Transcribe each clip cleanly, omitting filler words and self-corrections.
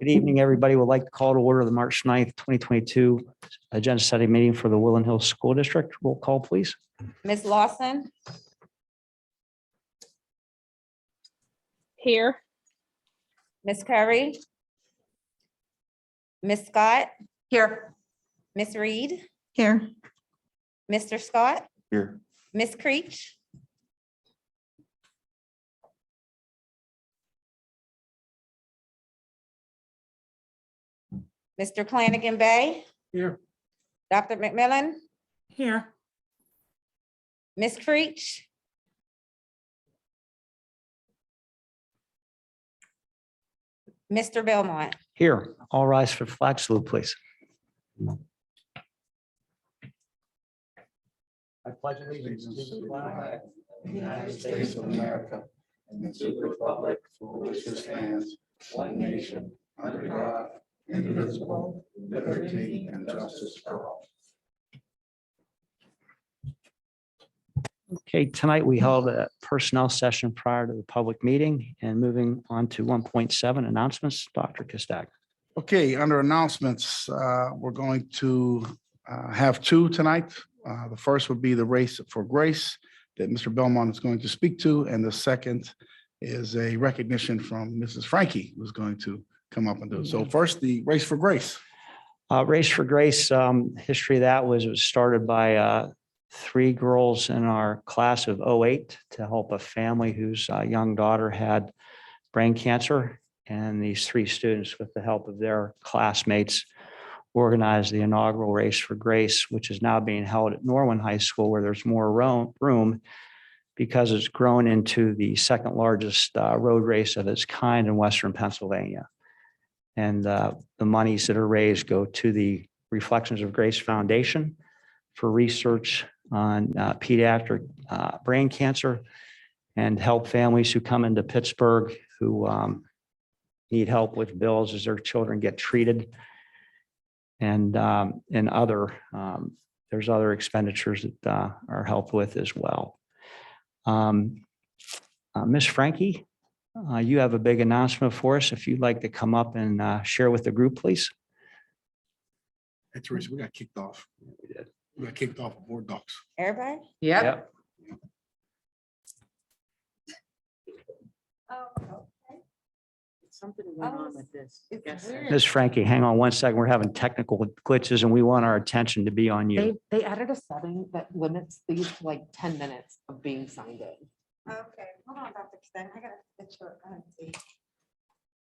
Good evening, everybody. Would like to call to order the March 9th, 2022 agenda setting meeting for the Woodland Hills School District. Roll call, please. Ms. Lawson, Here. Ms. Curry, Ms. Scott, Here. Ms. Reed, Here. Mr. Scott, Here. Ms. Creech. Mr. Flanagan Bay. Here. Dr. McMillan, Here. Ms. Creech. Mr. Belmont. Here. All rise for flag salute, please. I pledge allegiance to the flag of the United States of America and to the republic for which it stands, one nation, under God, indivisible, with liberty and justice for all. Okay, tonight we held a personnel session prior to the public meeting and moving on to 1.7 announcements. Dr. Kostak. Okay, under announcements, we're going to have two tonight. The first would be the Race for Grace that Mr. Belmont is going to speak to, and the second is a recognition from Mrs. Frankie, who's going to come up and do. So first, the Race for Grace. Race for Grace, history of that was it was started by three girls in our class of '08 to help a family whose young daughter had brain cancer. And these three students, with the help of their classmates, organized the inaugural Race for Grace, which is now being held at Norwin High School, where there's more room because it's grown into the second largest road race of its kind in Western Pennsylvania. And the monies that are raised go to the Reflections of Grace Foundation for research on pediatric brain cancer and help families who come into Pittsburgh who need help with bills as their children get treated. And there's other expenditures that are helped with as well. Ms. Frankie, you have a big announcement for us. If you'd like to come up and share with the group, please. Hey, Teresa, we got kicked off. We did. We got kicked off of board docs. Everybody? Yep. Oh, Something went on with this. it's Yes. weird. Ms. Frankie, hang on one second. We're having technical glitches and we want our attention to be on you. They added a setting that limits these to like 10 minutes of being signed in. Okay, hold on, Dr. Stan, I got a picture. I don't see.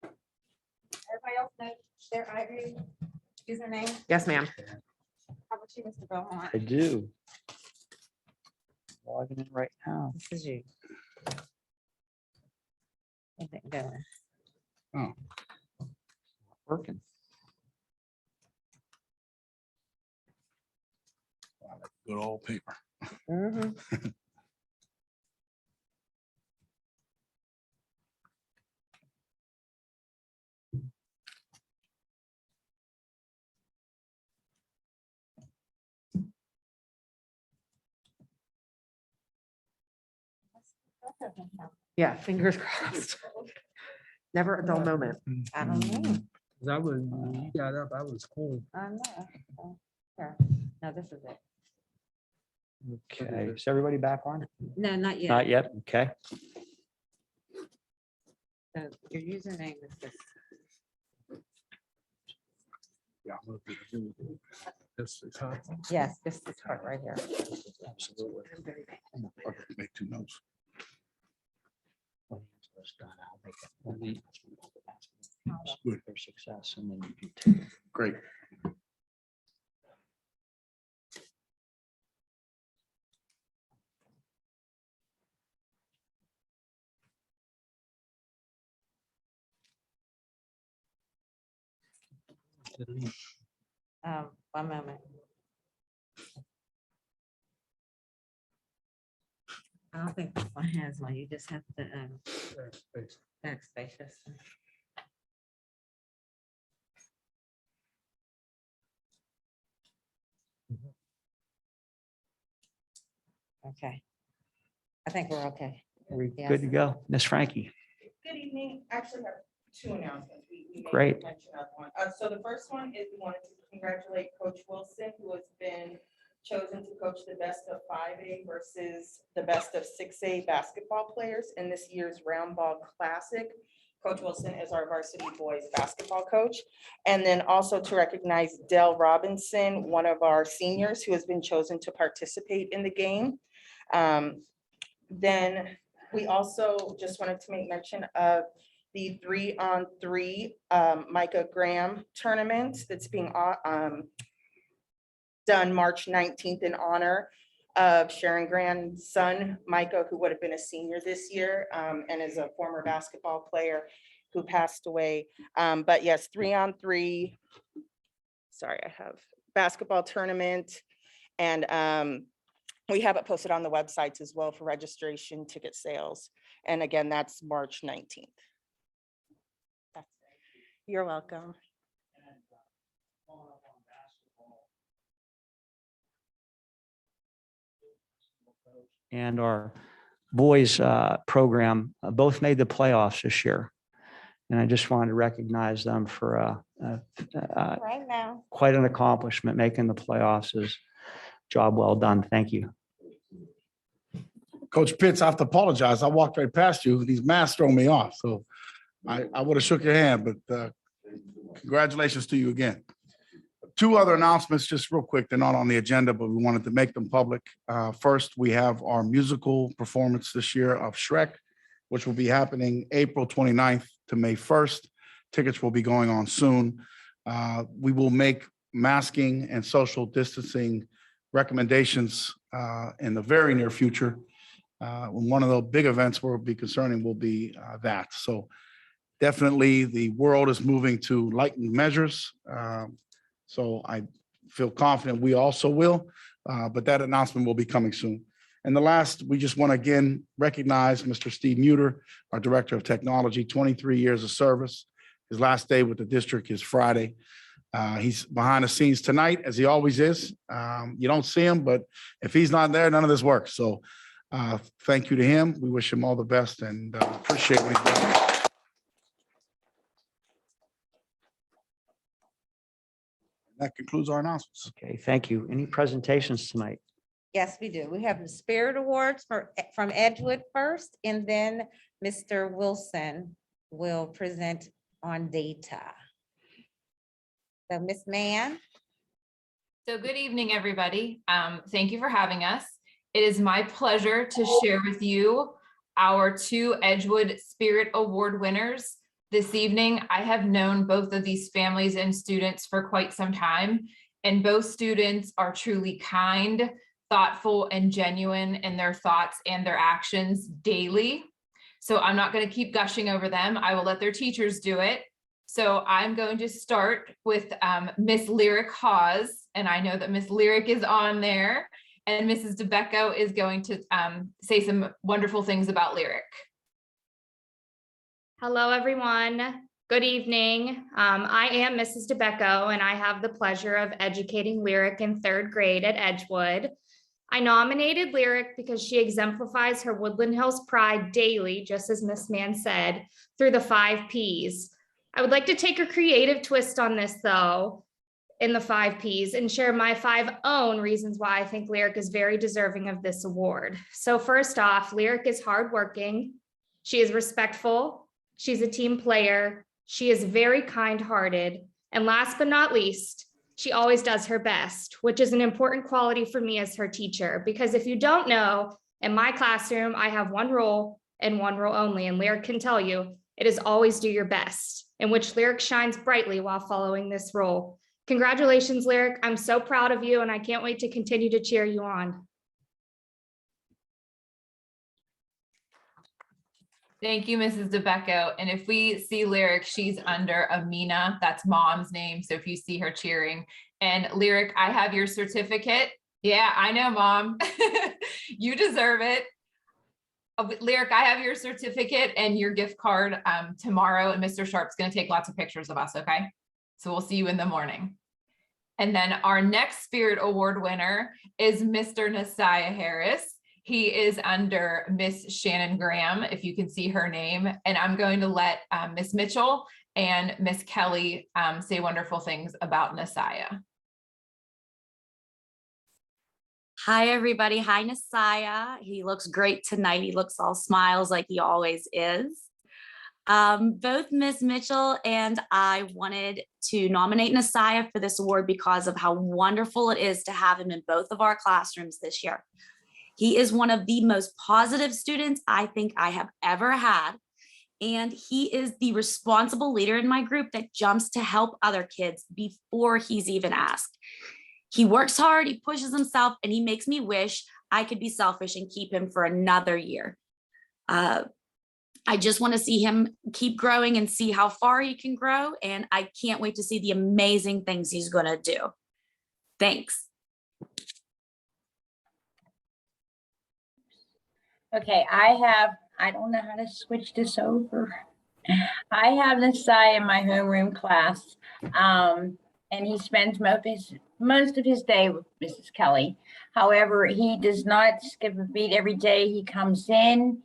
Everybody else know their ID, username? Yes, ma'am. How about you, Mr. Belmont? I do. Logging in right now. This is you. How's it going? Working. Good old paper. Mhm. Yeah, fingers crossed. Never a dull moment. I don't know. I was, when you got up, I was cool. I know. Here. No, this is it. Okay, is everybody back on? No, not yet. Not yet, okay. So your username is this. Yeah. I'm looking at you. This is hot. Yes, this is part right here. Absolutely. I'll make two notes. Good. For success, and then you can take. Great. One moment. I don't think this one has one. You just have to backspace this. Okay. I think we're okay. Are we Yes. good to go? Ms. Frankie? Good evening. Actually, have two announcements. We make Great. mention of one. So the first one is we wanted to congratulate Coach Wilson, who has been chosen to coach the best of 5A versus the best of 6A basketball players in this year's Round Ball Classic. Coach Wilson is our varsity boys basketball coach. And then also to recognize Dell Robinson, one of our seniors who has been chosen to participate in the game. Then we also just wanted to make mention of the 3-on-3 Micah Graham tournament that's being done March 19th in honor of Sharon Graham's son, Micah, who would have been a senior this year and is a former basketball player who passed away. But yes, 3-on-3, sorry, I have basketball tournament. And we have it posted on the websites as well for registration, ticket sales. And again, that's March 19th. You're welcome. And our boys program both made the playoffs this year. And I just wanted to recognize them for Right now. quite an accomplishment. Making the playoffs is job well done. Thank you. Coach Pitts, I have to apologize. I walked right past you. These masks throw me off. So I would have shook your hand, but congratulations to you again. Two other announcements, just real quick. They're not on the agenda, but we wanted to make them public. First, we have our musical performance this year of Shrek, which will be happening April 29th to May 1st. Tickets will be going on soon. We will make masking and social distancing recommendations in the very near future. One of the big events we'll be concerning will be that. So definitely the world is moving to lightened measures. So I feel confident we also will, but that announcement will be coming soon. And the last, we just want to again recognize Mr. Steve Muter, our Director of Technology, 23 years of service. His last day with the district is Friday. He's behind the scenes tonight, as he always is. You don't see him, but if he's not there, none of this works. So thank you to him. We wish him all the best and appreciate what he's doing. That concludes our announcements. Okay, thank you. Any presentations tonight? Yes, we do. We have the Spirit Awards from Edgewood first, and then Mr. Wilson will present on data. So Ms. Mann. So good evening, everybody. Thank you for having us. It is my pleasure to share with you our two Edgewood Spirit Award winners. This evening, I have known both of these families and students for quite some time, and both students are truly kind, thoughtful, and genuine in their thoughts and their actions daily. So I'm not going to keep gushing over them. I will let their teachers do it. So I'm going to start with Miss Lyric Hawes, and I know that Miss Lyric is on there, and Mrs. DeBecco is going to say some wonderful things about Lyric. Hello, everyone. Good evening. I am Mrs. DeBecco, and I have the pleasure of educating Lyric in 3rd grade at Edgewood. I nominated Lyric because she exemplifies her Woodland Hills pride daily, just as Miss Mann said, through the 5 Ps. I would like to take a creative twist on this, though, in the 5 Ps and share my 5 own reasons why I think Lyric is very deserving of this award. So first off, Lyric is hardworking. She is respectful. She's a team player. She is very kind-hearted. And last but not least, she always does her best, which is an important quality for me as her teacher. Because if you don't know, in my classroom, I have one rule and one rule only. And Lyric can tell you, it is always do your best, in which Lyric shines brightly while following this role. Congratulations, Lyric. I'm so proud of you, and I can't wait to continue to cheer you on. Thank you, Mrs. DeBecco. And if we see Lyric, she's under Amina. That's mom's name. So if you see her cheering. And Lyric, I have your certificate. Yeah, I know, Mom. You deserve it. Lyric, I have your certificate and your gift card tomorrow. And Mr. Sharp's going to take lots of pictures of us, okay? So we'll see you in the morning. And then our next Spirit Award winner is Mr. Nasiah Harris. He is under Miss Shannon Graham, if you can see her name, and I'm going to let Miss Mitchell and Miss Kelly say wonderful things about Nasaya. Hi, everybody. Hi, Nasaya. He looks great tonight. He looks all smiles like he always is. Both Miss Mitchell and I wanted to nominate Nasaya for this award because of how wonderful it is to have him in both of our classrooms this year. He is one of the most positive students I think I have ever had. And he is the responsible leader in my group that jumps to help other kids before he's even asked. He works hard, he pushes himself, and he makes me wish I could be selfish and keep him for another year. I just want to see him keep growing and see how far he can grow. And I can't wait to see the amazing things he's going to do. Thanks. Okay, I don't know how to switch this over. I have Nasaya in my homeroom class, and he spends most of his day with Mrs. Kelly. However, he does not skip a beat every day. He comes in,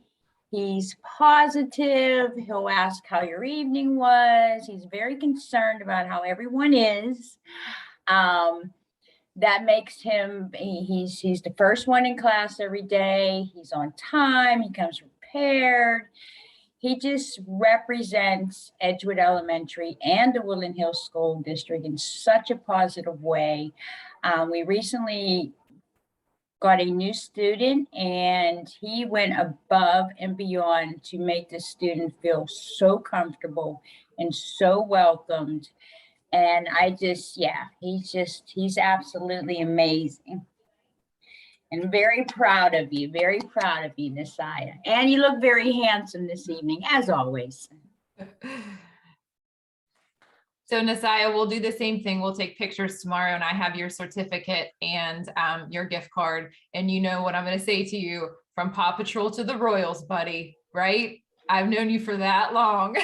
he's positive, he'll ask how your evening was. He's very concerned about how everyone is. That makes him, he's the first one in class every day. He's on time, he comes prepared. He just represents Edgewood Elementary and the Woodland Hills School District in such a positive way. We recently got a new student and he went above and beyond to make the student feel so comfortable and so welcomed. And I just, yeah, he's absolutely amazing. And very proud of you, Nasaya. And you look very handsome this evening, as always. So Nasaya, we'll do the same thing. We'll take pictures tomorrow and I have your certificate and your gift card. And you know what I'm going to say to you, from Paw Patrol to the Royals, buddy, right? I've known you for that long.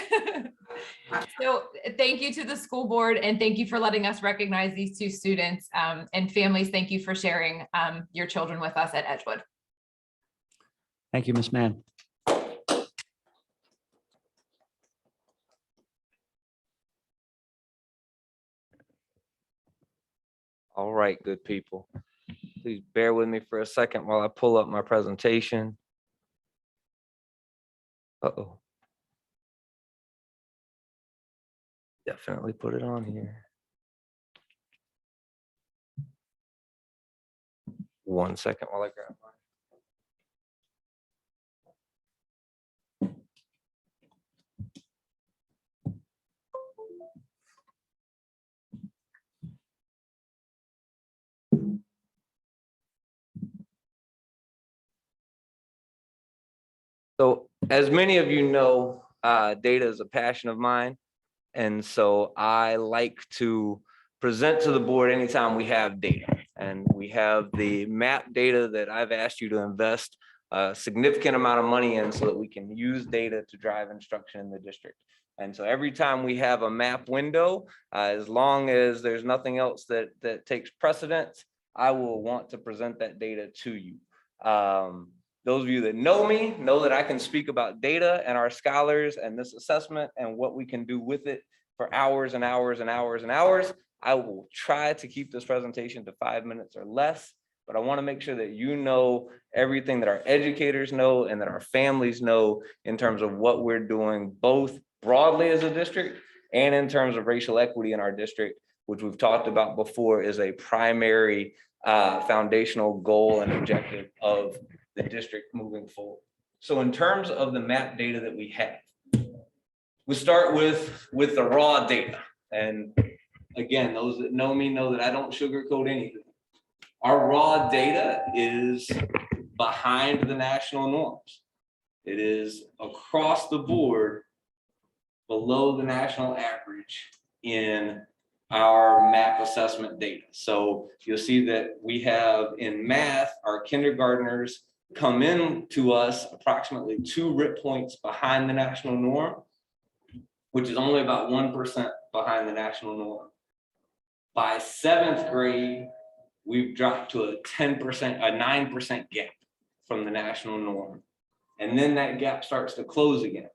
So thank you to the school board and thank you for letting us recognize these two students, and families. Thank you for sharing your children with us at Edgewood. Thank you, Ms. Mann. All right, good people. Please bear with me for a second while I pull up my presentation. Uh-oh. Definitely put it on here. One second while I grab mine. So as many of you know, data is a passion of mine. And so I like to present to the board anytime we have data. And we have the map data that I've asked you to invest a significant amount of money in so that we can use data to drive instruction in the district. And so every time we have a map window, as long as there's nothing else that takes precedence, I will want to present that data to you. Those of you that know me know that I can speak about data and our scholars and this assessment and what we can do with it for hours and hours and hours and hours. I will try to keep this presentation to 5 minutes or less, but I want to make sure that you know everything that our educators know and that our families know in terms of what we're doing, both broadly as a district and in terms of racial equity in our district, which we've talked about before is a primary foundational goal and objective of the district moving forward. So in terms of the map data that we have, we start with the raw data. And again, those that know me know that I don't sugarcoat anything. Our raw data is behind the national norms. It is across the board below the national average in our map assessment data. So you'll see that we have in math, our kindergartners come in to us approximately 2 RIP points behind the national norm, which is only about 1% behind the national norm. By 7th grade, we've dropped to a 9% gap. from the national norm. And then that gap starts to close again.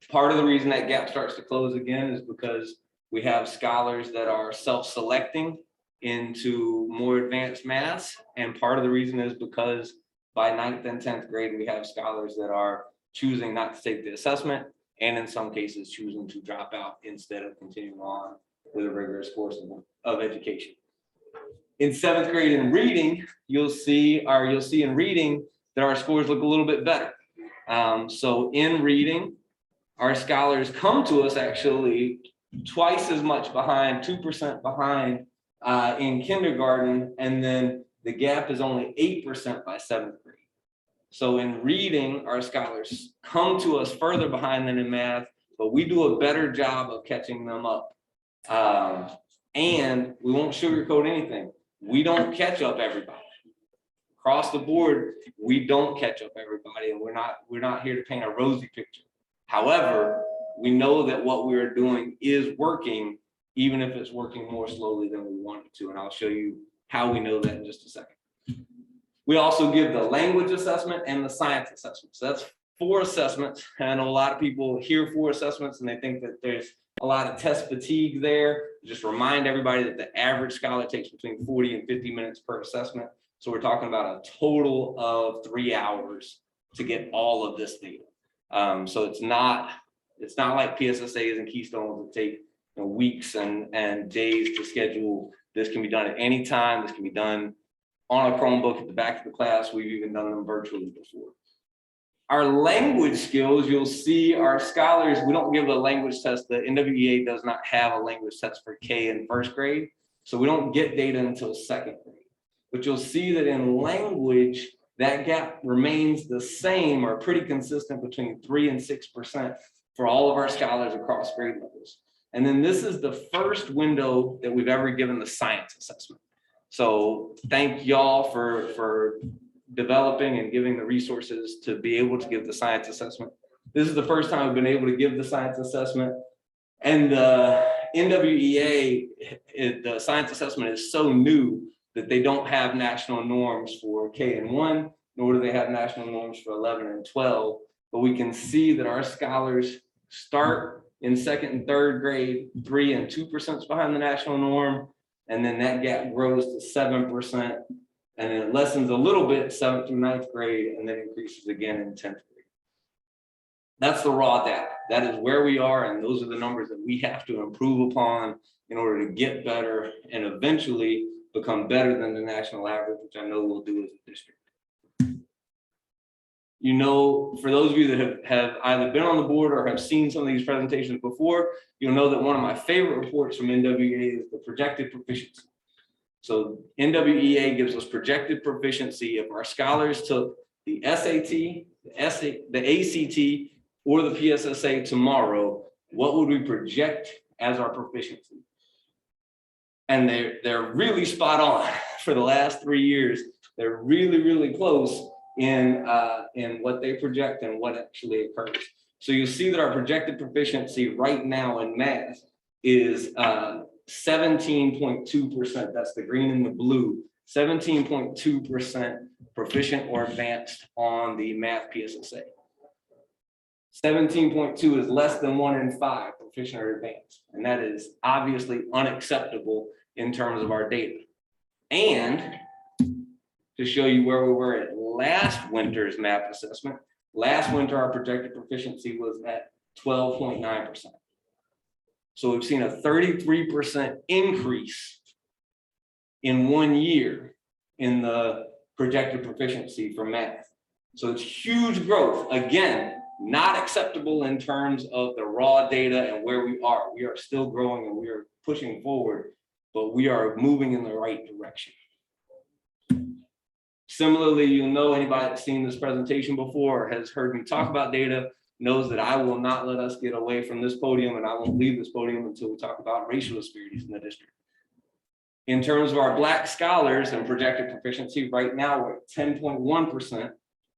Part of the reason that gap starts to close again is because we have scholars that are self-selecting into more advanced maths. And part of the reason is because by 9th and 10th grade, we have scholars that are choosing not to take the assessment, and in some cases choosing to drop out instead of continuing on with a rigorous course of education. In 7th grade in reading, you'll see in reading that our scores look a little bit better. So in reading, our scholars come to us actually twice as much behind, 2% behind in kindergarten, and then the gap is only 8% by 7th grade. So in reading, our scholars come to us further behind than in math, but we do a better job of catching them up. And we won't sugarcoat anything. We don't catch up everybody. Across the board, we don't catch up everybody, and we're not here to paint a rosy picture. However, we know that what we are doing is working, even if it's working more slowly than we want it to. And I'll show you how we know that in just a second. We also give the language assessment and the science assessment. So that's 4 assessments. And I know a lot of people hear 4 assessments and they think that there's a lot of test fatigue there. Just remind everybody that the average scholar takes between 40 and 50 minutes per assessment. So we're talking about a total of 3 hours to get all of this data. So it's not like PSSAs and Keystones that take weeks and days to schedule. This can be done at any time. This can be done on a Chromebook at the back of the class. We've even done them virtually before. Our language skills, you'll see our scholars, we don't give a language test. The NWEA does not have a language test for K in 1st grade. So we don't get data until 2nd grade. But you'll see that in language, that gap remains the same or pretty consistent between 3 and 6% for all of our scholars across grade levels. And then this is the first window that we've ever given the science assessment. So thank y'all for developing and giving the resources to be able to give the science assessment. This is the first time we've been able to give the science assessment. And the NWEA, the science assessment is so new that they don't have national norms for K and 1, nor do they have national norms for 11 and 12. But we can see that our scholars start in 2nd and 3rd grade, 3 and 2% behind the national norm. And then that gap grows to 7%. And then it lessens a little bit 7th through 9th grade, and then increases again in 10th grade. That's the raw data. That is where we are, and those are the numbers that we have to improve upon in order to get better and eventually become better than the national average, which I know we'll do as a district. You know, for those of you that have either been on the board or have seen some of these presentations before, you'll know that one of my favorite reports from NWEA is the projected proficiency. So NWEA gives us projected proficiency. If our scholars took the SAT, the ACT, or the PSSA tomorrow, what would we project as our proficiency? And they're really spot on for the last 3 years. They're really, really close in what they project and what actually occurs. So you see that our projected proficiency right now in math is 17.2%. That's the green and the blue. 17.2% proficient or advanced on the math PSSA. 17.2 is less than 1 in 5 proficient or advanced. And that is obviously unacceptable in terms of our data. And to show you where we were at last winter's math assessment, last winter our projected proficiency was at 12.9%. So we've seen a 33% increase in 1 year in the projected proficiency for math. So it's huge growth. Again, not acceptable in terms of the raw data and where we are. We are still growing and we are pushing forward, but we are moving in the right direction. Similarly, you'll know anybody that's seen this presentation before or has heard me talk about data knows that I will not let us get away from this podium, and I won't leave this podium until we talk about racial disparities in the district. In terms of our Black scholars and projected proficiency, right now we're at 10.1%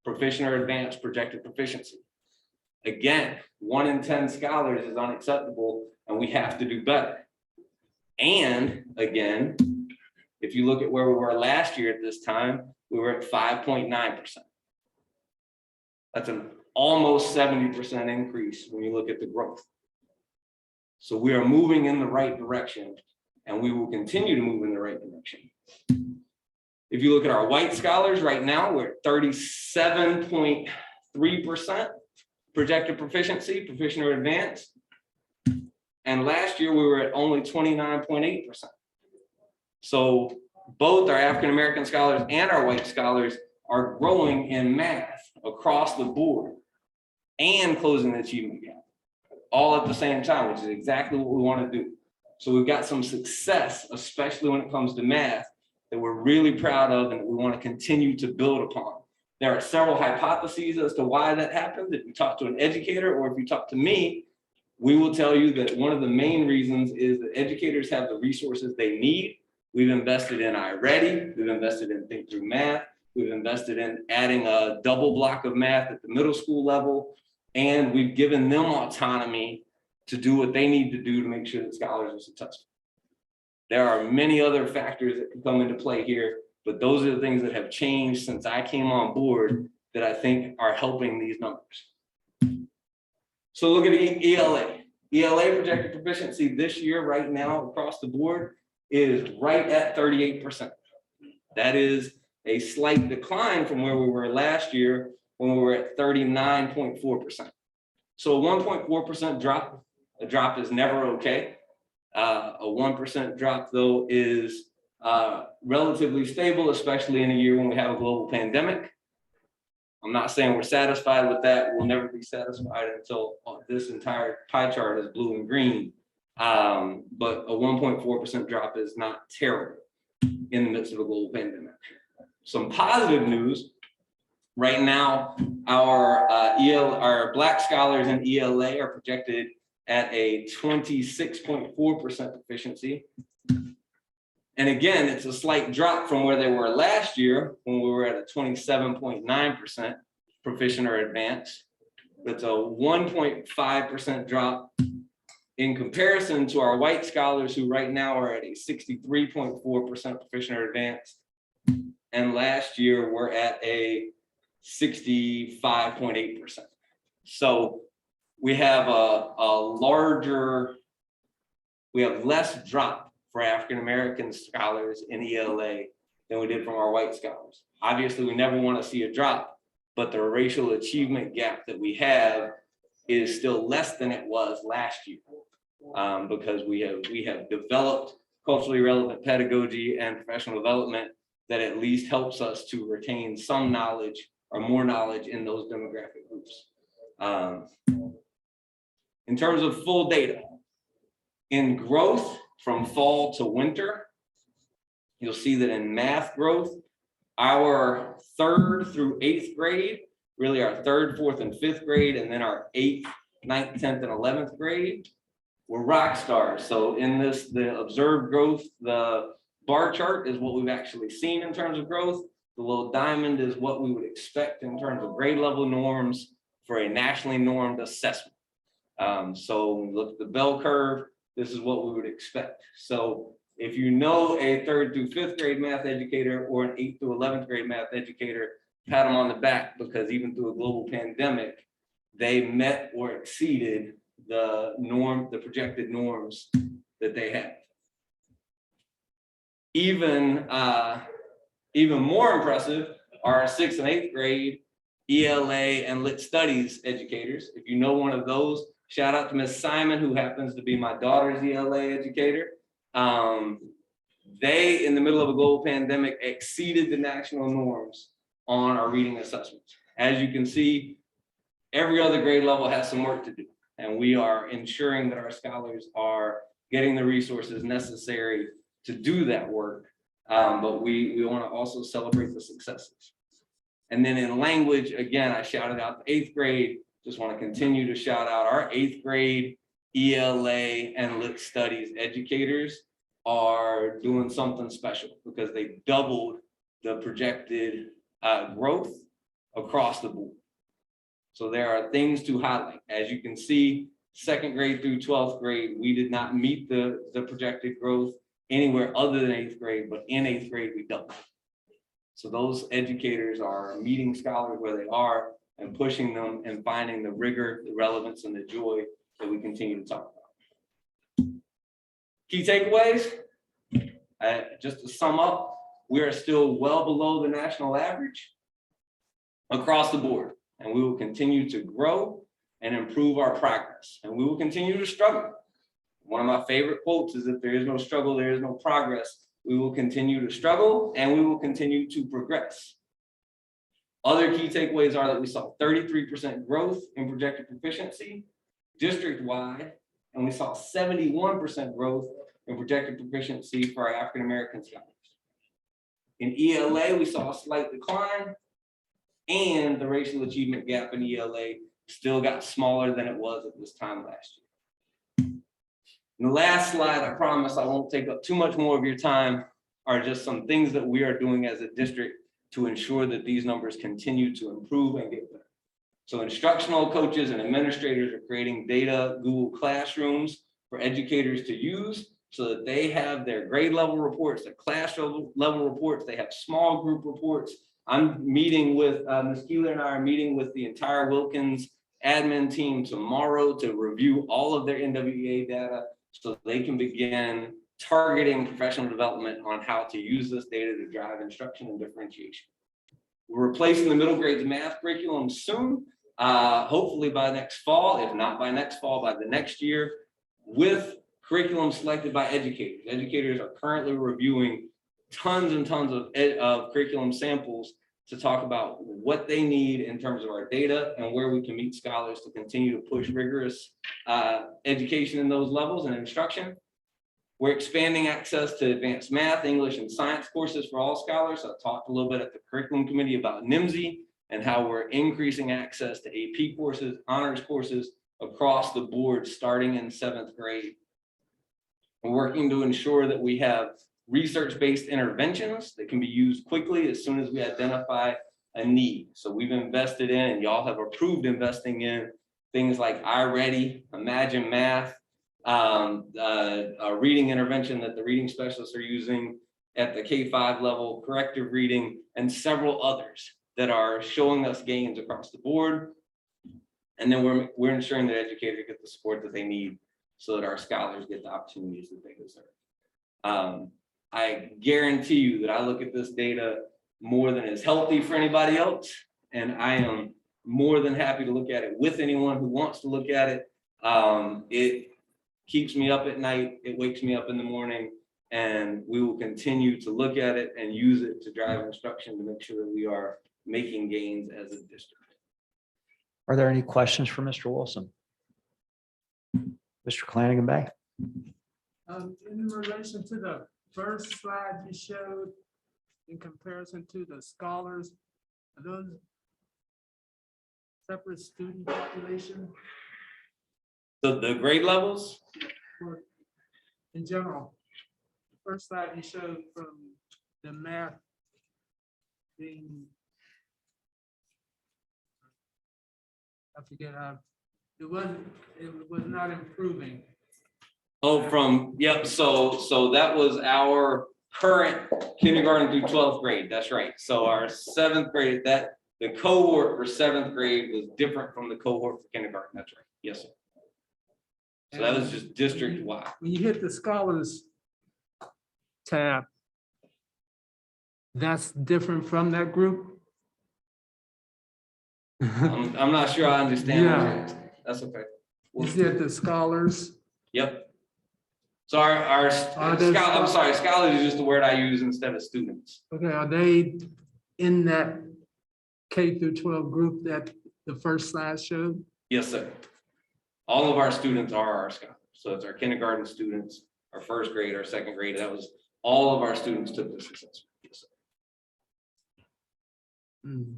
proficient or advanced projected proficiency. Again, 1 in 10 scholars is unacceptable and we have to do better. And again, if you look at where we were last year at this time, we were at 5.9%. That's an almost 70% increase when you look at the growth. So we are moving in the right direction, and we will continue to move in the right direction. If you look at our white scholars right now, we're at 37.3% projected proficiency, proficient or advanced. And last year we were at only 29.8%. So both our African-American scholars and our white scholars are growing in math across the board and closing the achievement gap, all at the same time, which is exactly what we want to do. So we've got some success, especially when it comes to math, that we're really proud of and that we want to continue to build upon. There are several hypotheses as to why that happens. If you talk to an educator or if you talk to me, we will tell you that one of the main reasons is that educators have the resources they need. We've invested in iReady, we've invested in Think Through Math, we've invested in adding a double block of math at the middle school level, and we've given them autonomy to do what they need to do to make sure that scholars are successful. There are many other factors that can come into play here, but those are the things that have changed since I came on board that I think are helping these numbers. So look at ELA. ELA projected proficiency this year right now across the board is right at 38%. That is a slight decline from where we were last year when we were at 39.4%. So a 1.4% drop, a drop is never okay. A 1% drop though is relatively stable, especially in a year when we have a global pandemic. I'm not saying we're satisfied with that. We'll never be satisfied until this entire pie chart is blue and green. But a 1.4% drop is not terrible in the midst of a global pandemic. Some positive news. Right now, our Black scholars in ELA are projected at a 26.4% proficiency. And again, it's a slight drop from where they were last year when we were at a 27.9% proficient or advanced. It's a 1.5% drop in comparison to our white scholars who right now are at a 63.4% proficient or advanced. And last year we're at a 65.8%. So we have we have less drop for African-American scholars in ELA than we did from our white scholars. Obviously, we never want to see a drop, but the racial achievement gap that we have is still less than it was last year because we have developed culturally relevant pedagogy and professional development that at least helps us to retain some knowledge or more knowledge in those demographic groups. In terms of full data, in growth from fall to winter, you'll see that in math growth, our 3rd through 8th grade, really our 3rd, 4th, and 5th grade, and then our 8th, 9th, 10th, and 11th grade were rock stars. So in this, the observed growth, the bar chart is what we've actually seen in terms of growth. The little diamond is what we would expect in terms of grade level norms for a nationally normed assessment. So when we look at the bell curve, this is what we would expect. So if you know a 3rd through 5th grade math educator or an 8th through 11th grade math educator, pat them on the back, because even through a global pandemic, they met or exceeded the norm, the projected norms that they had. Even more impressive are our 6th and 8th grade ELA and Lit Studies educators. If you know one of those, shout out to Ms. Simon, who happens to be my daughter's ELA educator. They, in the middle of a global pandemic, exceeded the national norms on our reading assessments. As you can see, every other grade level has some work to do, and we are ensuring that our scholars are getting the resources necessary to do that work. But we want to also celebrate the successes. And then in language, again, I shouted out the 8th grade. Just want to continue to shout out our 8th grade ELA and Lit Studies educators are doing something special because they doubled the projected growth across the board. So there are things to highlight. As you can see, 2nd grade through 12th grade, we did not meet the projected growth anywhere other than 8th grade, but in 8th grade, we doubled. So those educators are meeting scholars where they are. and pushing them and finding the rigor, the relevance, and the joy that we continue to talk about. Key takeaways, just to sum up, we are still well below the national average across the board, and we will continue to grow and improve our progress, and we will continue to struggle. One of my favorite quotes is, if there is no struggle, there is no progress. We will continue to struggle and we will continue to progress. Other key takeaways are that we saw 33% growth in projected proficiency district-wide, and we saw 71% growth in projected proficiency for our African-American scholars. In ELA, we saw a slight decline, and the racial achievement gap in ELA still got smaller than it was at this time last year. And the last slide, I promise I won't take up too much more of your time, are just some things that we are doing as a district to ensure that these numbers continue to improve and get better. So instructional coaches and administrators are creating data Google Classrooms for educators to use so that they have their grade level reports, their class level reports, they have small group reports. I'm meeting with, Ms. Keeler and I are meeting with the entire Wilkins admin team tomorrow to review all of their NWEA data so they can begin targeting professional development on how to use this data to drive instruction and differentiation. We're replacing the middle grade math curriculum soon, hopefully by next fall, if not by next fall, by the next year, with curriculum selected by educators. Educators are currently reviewing tons and tons of curriculum samples to talk about what they need in terms of our data and where we can meet scholars to continue to push rigorous education in those levels and instruction. We're expanding access to advanced math, English, and science courses for all scholars. I talked a little bit at the curriculum committee about NIMSY and how we're increasing access to AP courses, honors courses across the board starting in 7th grade. We're working to ensure that we have research-based interventions that can be used quickly as soon as we identify a need. So we've invested in, and y'all have approved investing in, things like iReady, Imagine Math, a reading intervention that the reading specialists are using at the K-5 level, corrective reading, and several others that are showing us gains across the board. And then we're ensuring that educators get the support that they need so that our scholars get the opportunities that they deserve. I guarantee you that I look at this data more than is healthy for anybody else, and I am more than happy to look at it with anyone who wants to look at it. It keeps me up at night, it wakes me up in the morning, and we will continue to look at it and use it to drive instruction to make sure that we are making gains as a district. Are there any questions for Mr. Wilson? Mr. Flanagan Bay? In relation to the first slide you showed in comparison to the scholars, are those separate student population The grade levels? or in general? The first slide you showed from the math being, I forget how, it was not improving. Oh, yep, so that was our current kindergarten through 12th grade, that's right. So our 7th grade, the cohort for 7th grade was different from the cohort for kindergarten, that's right, yes, sir. So that was just district-wide. When you hit the scholars tab, that's different from that group? I'm not sure I understand. Yeah. That's okay. You said the scholars, Yep. So our I'm sorry, scholars is just the word I use instead of students. okay, are they in that K through 12 group that the first slide showed? Yes, sir. All of our students are our scholars. So it's our kindergarten students, our 1st grade, our 2nd grade. That was all of our students took this assessment. Yes, sir. Hmm.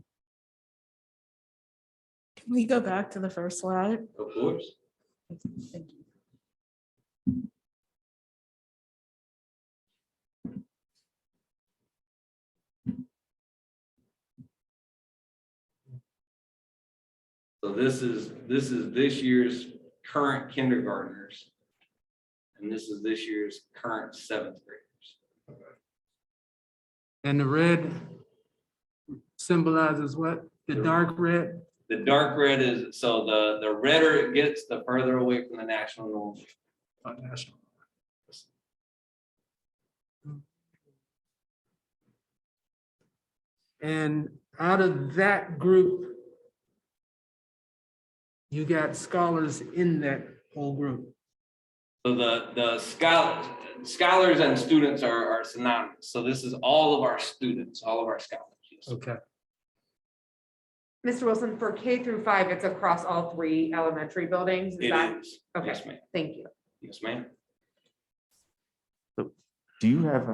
Can we go back to the first slide? Of course. Thank you. So this is this year's current kindergartners. And this is this year's current 7th graders. And the red symbolizes what? The dark red? The dark red is, so the redder it gets, the further away from the national norm. National. And out of that group, you got scholars in that whole group. So the scholars and students are synonymous. So this is all of our students, all of our scholars. Yes. Okay. Mr. Wilson, for K through 5, it's across all 3 elementary buildings. Is It that is. okay? Yes, ma'am. Thank you. Yes, ma'am. Do you have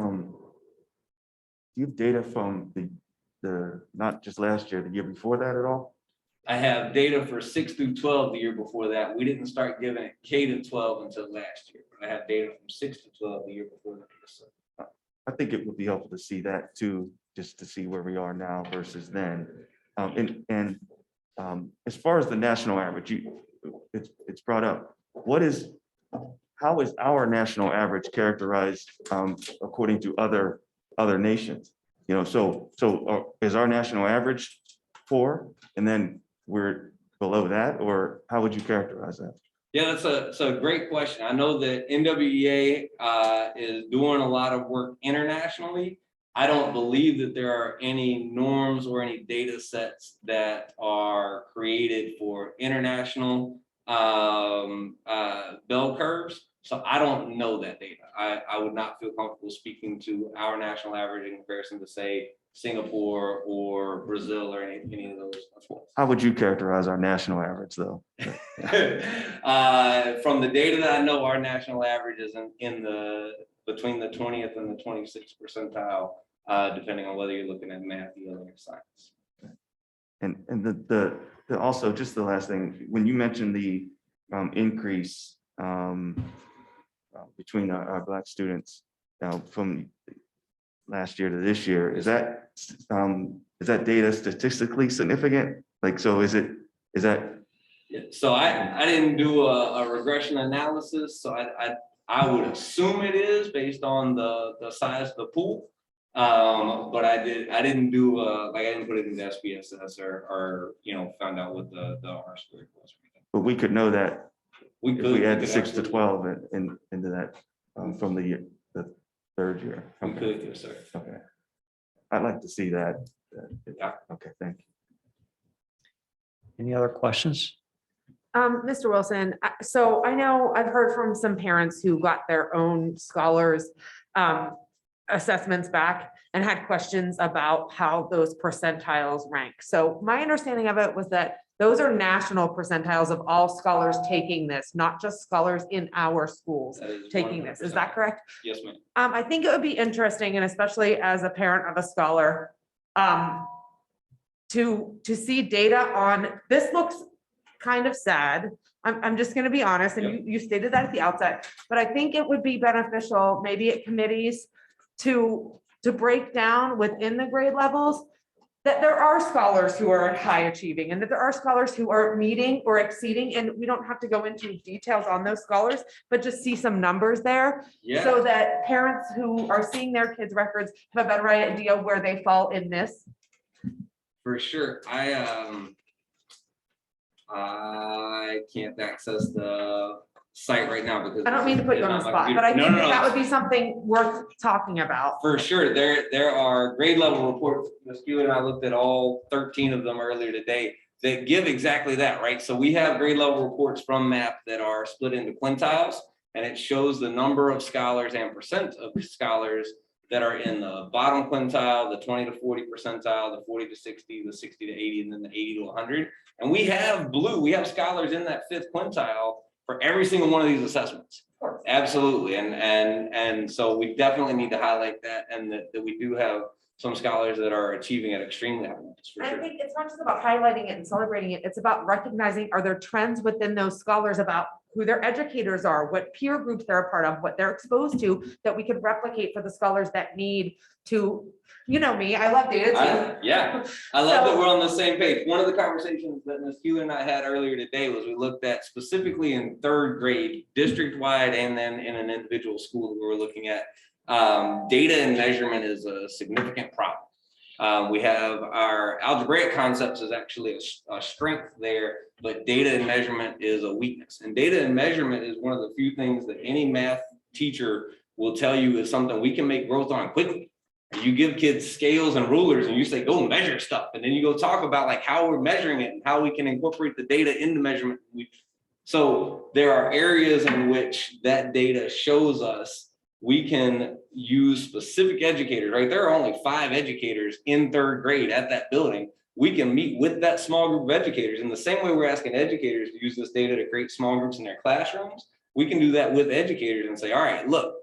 data from the not just last year, the year before that at all? I have data for 6 through 12 the year before that. We didn't start giving it K to 12 until last year. I have data from 6 to 12 the year before that. So, I think it would be helpful to see that too, just to see where we are now versus then. As far as the national average, it's brought up. How is our national average characterized according to other nations? You know, so is our national average 4 and then we're below that, or how would you characterize that? yeah, that's a great question. I know that NWEA is doing a lot of work internationally. I don't believe that there are any norms or any data sets that are created for international bell curves. So I don't know that data. I would not feel comfortable speaking to our national average in comparison to, say, Singapore or Brazil or any of those. How would you characterize our national average though? From the data that I know, our national average is between the 20th and the 26th percentile, depending on whether you're looking at math, ELA, or science. And the also, just the last thing, when you mentioned the increase between our Black students from last year to this year, is that data statistically significant? Like, so is that? Yeah, so I didn't do a regression analysis, so I would assume it is based on the size of the pool. But I didn't do I didn't put it in the SPSS or found out what the R squared was. But we could know that if we add the 6 to absolutely. 12 into that from the third year. We Okay. could, yes, sir. Okay. I'd like to see that. Yeah. Okay, thank you. Any other questions? Mr. Wilson, so I know I've heard from some parents who got their own scholars assessments back and had questions about how those percentiles rank. So my understanding of it was that those are national percentiles of all scholars taking this, not just scholars in our schools That is taking this. Is that 100%. correct? Yes, ma'am. I think it would be interesting, and especially as a parent of a scholar, to see data on, this looks kind of sad. I'm just gonna be honest, and you stated that at the outset, but I think it would be beneficial, maybe at committees, to break down within the grade levels that there are scholars who are high achieving and that there are scholars who are meeting or exceeding, and we don't have to go into details on those scholars, but just see some numbers there. Yeah. So that parents who are seeing their kids' records have a better idea where they fall in this. For sure. I can't access the site right now because I don't mean to put you on the it's not spot, my but I computer. think No, that would be something worth talking about. For sure, there are grade level reports. Ms. Keeler and I looked at all 13 of them earlier today that give exactly that, right? So we have grade level reports from MAP that are split into quintiles, and it shows the number of scholars and percent of scholars that are in the bottom quintile, the 20 to 40 percentile, the 40 to 60, the 60 to 80, and then the 80 to 100. And we have scholars in that 5th quintile for every single one of these assessments. Absolutely. And so we definitely need to highlight that, and that we do have some scholars that are achieving at extremely high levels, for I sure. think it's not just about highlighting it and celebrating it. It's about recognizing, are there trends within those scholars about who their educators are, what peer groups they're a part of, what they're exposed to, that we could replicate for the scholars that need to, you know me, I love data too. I love that So- we're on the same page. One of the conversations that Ms. Keeler and I had earlier today was we looked at specifically in 3rd grade, district-wide, and then in an individual school that we were looking at. Data and measurement is a significant problem. We have our algebraic concepts is actually a strength there, but data and measurement is a weakness. And data and measurement is one of the few things that any math teacher will tell you is something we can make growth on quickly. You give kids scales and rulers and you say, go measure stuff. And then you go talk about like how we're measuring it and how we can incorporate the data into measurement. So there are areas in which that data shows us we can use specific educators, right? There are only 5 educators in 3rd grade at that building. We can meet with that small group of educators in the same way we're asking educators to use this data to create small groups in their classrooms. We can do that with educators and say, all right, look,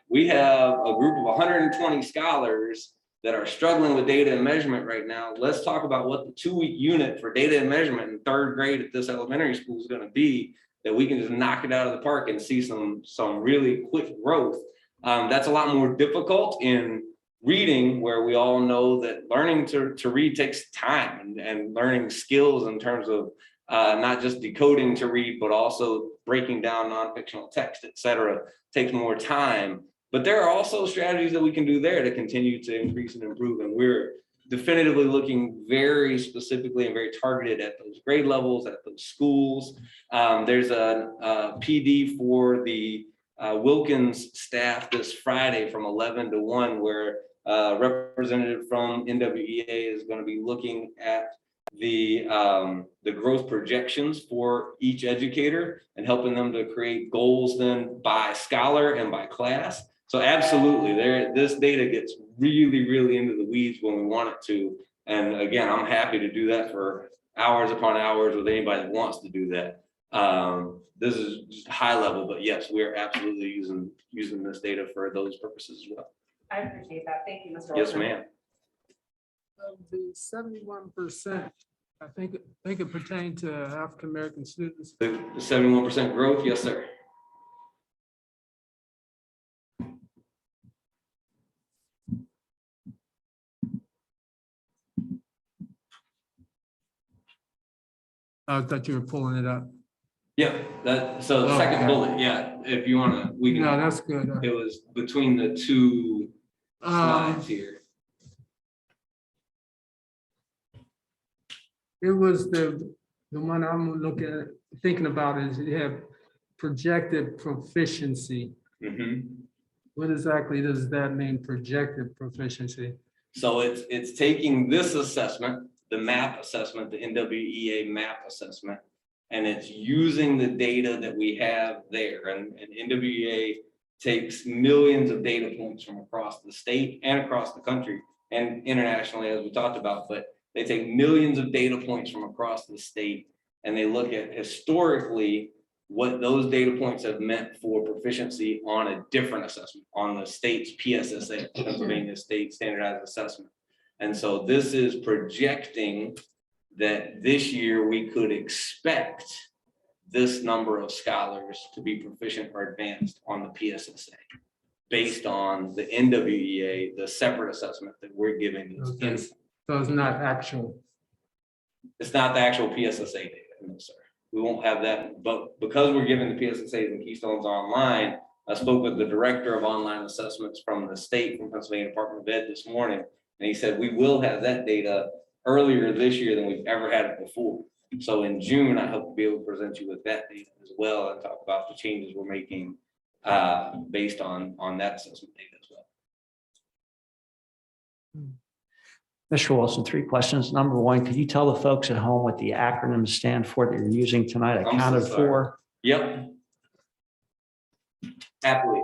we have a group of 120 scholars that are struggling with data and measurement right now. Let's talk about what the 2-week unit for data and measurement in 3rd grade at this elementary school is going to be, that we can just knock it out of the park and see some really quick growth. That's a lot more difficult in reading, where we all know that learning to read takes time, and learning skills in terms of not just decoding to read, but also breaking down non-fictional text, et cetera, takes more time. But there are also strategies that we can do there to continue to increase and improve. And we're definitively looking very specifically and very targeted at those grade levels, at those schools. There's a PD for the Wilkins staff this Friday from 11 to 1, where a representative from NWEA is going to be looking at the growth projections for each educator and helping them to create goals then by scholar and by class. So absolutely, this data gets really, really into the weeds when we want it to. And again, I'm happy to do that for hours upon hours with anybody that wants to do that. This is just high level, but yes, we're absolutely using this data for those purposes as well. I appreciate that. Thank you, Mr. Yes, Olson. ma'am. Of the 71%, I think it pertained to African American students. The 71% growth, yes, sir. I thought you were pulling it up. Yeah, so the Oh, second okay. bullet, yeah, if you wanna, we No, can, that's good. it was between the 2 slides here. It was the one I'm thinking about is you have projected proficiency. Mhm. What exactly does that mean, projected proficiency? So it's taking this assessment, the MAP assessment, the NWEA MAP assessment, and it's using the data that we have there. And NWEA takes millions of data points from across the state and across the country and internationally, as we talked about, but they take millions of data points from across the state and they look at historically what those data points have meant for proficiency on a different assessment, on the state's PSSA, Pennsylvania State Standardized Assessment. And so this is projecting that this year we could expect this number of scholars to be proficient or advanced on the PSSA based on the NWEA, the separate assessment that we're giving. Okay. So it's not actual. It's not the actual PSSA data, no, sir. We won't have that, but because we're giving the PSSAs and Keystones online, I spoke with the director of online assessments from the state, from Pennsylvania Department of Ed this morning, and he said, we will have that data earlier this year than we've ever had it before. So in June, I hope to be able to present you with that data as well and talk about the changes we're making based on that assessment data as well. Mr. Wilson, 3 questions. Number 1, could you tell the folks at home what the acronyms stand for that you're using tonight? I I'm so counted sorry. 4. Yep. Happily.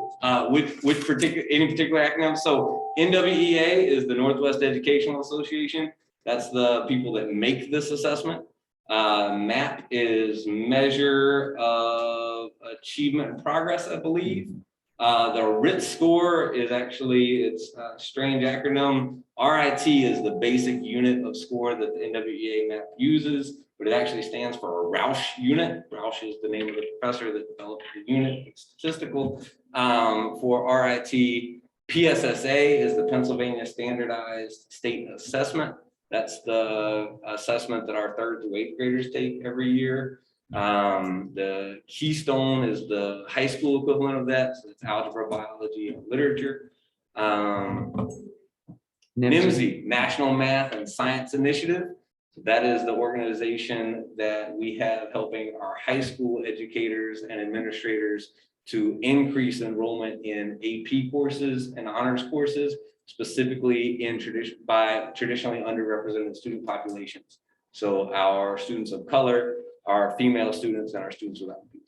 Which particular, any particular acronym? So NWEA is the Northwest Educational Association. That's the people that make this assessment. MAP is Measure of Achievement and Progress, I believe. The RIT score is actually, it's a strange acronym. RIT is the basic unit of score that the NWEA MAP uses, but it actually stands for a Roush unit. Roush is the name of the professor that developed the unit, it's statistical. For RIT, PSSA is the Pennsylvania Standardized State Assessment. That's the assessment that our 3rd through 8th graders take every year. The Keystone is the high school equivalent of that. So it's algebra, biology, and literature. NIMSI, National Math and Science Initiative. That is the organization that we have helping our high school educators and administrators to increase enrollment in AP courses and honors courses, specifically in traditionally underrepresented student populations. So our students of color, our female students, and our students without fees.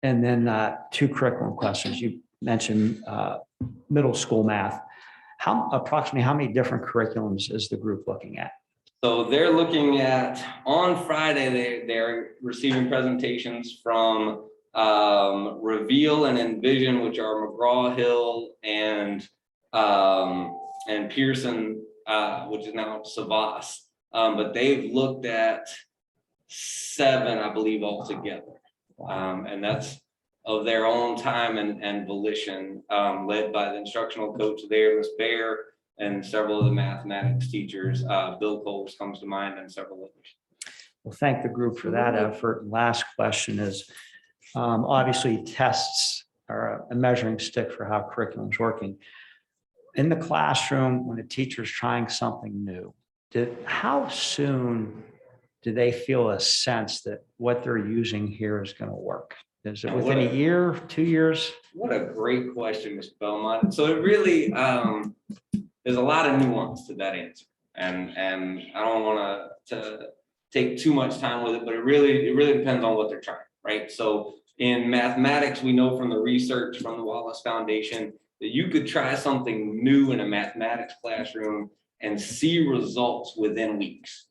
And then two curriculum questions. You mentioned middle school math. Approximately how many different curriculums is the group looking at? So they're looking at, on Friday, they're receiving presentations from Reveal and Envision, which are McGraw-Hill and Pearson, which is now Savas. But they've looked at 7, I believe, altogether. And that's of their own time and volition, led by the instructional coach there, Ms. Bear, and several of the mathematics teachers. Bill Coles comes to mind, and several others. Well, thank the group for that effort. And last question is, obviously tests are a measuring stick for how curriculum is working. In the classroom, when a teacher's trying something new, how soon do they feel a sense that what they're using here is going to work? Is it within a year, 2 years? What a great question, Mr. Belmont. So it really, there's a lot of nuance to that answer. And I don't want to take too much time with it, but it really depends on what they're trying, right? So in mathematics, we know from the research from the Wallace Foundation that you could try something new in a mathematics classroom and see results within weeks.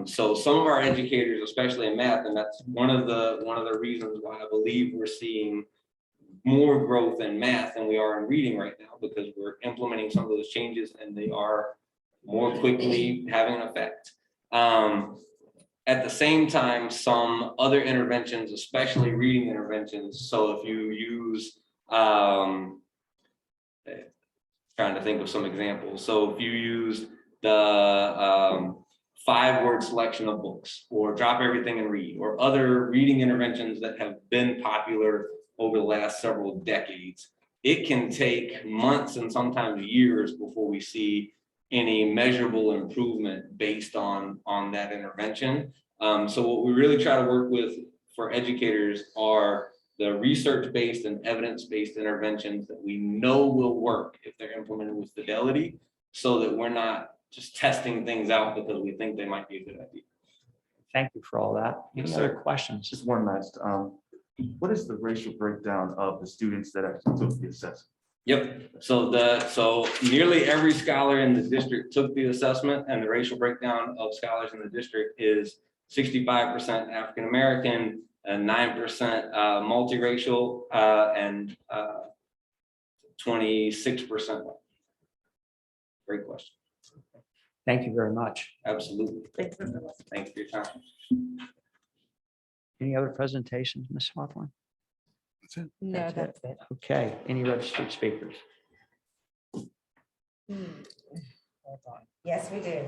So some of our educators, especially in math, and that's one of the reasons why I believe we're seeing more growth in math than we are in reading right now, because we're implementing some of those changes and they are more quickly having an effect. At the same time, some other interventions, especially reading interventions. So if you use, trying to think of some examples. So if you use the 5-word selection of books, or drop everything and read, or other reading interventions that have been popular over the last several decades, it can take months and sometimes years before we see any measurable improvement based on that intervention. So what we really try to work with for educators are the research-based and evidence-based interventions that we know will work if they're implemented with fidelity, so that we're not just testing things out because we think they might be a good idea. Thank you for all that. Any Yes, other sir. questions? Just one last, what is the racial breakdown of the students that actually took the assessment? Yep. So nearly every scholar in the district took the assessment, and the racial breakdown of scholars in the district is 65% African American, and 9% multiracial, and 26% white. Great question. Thank you very much. Absolutely. Thanks for your time. Any other presentations, Ms. Hawthorne? No, that's it. Okay, any registered speakers? Hold on. Yes, we do.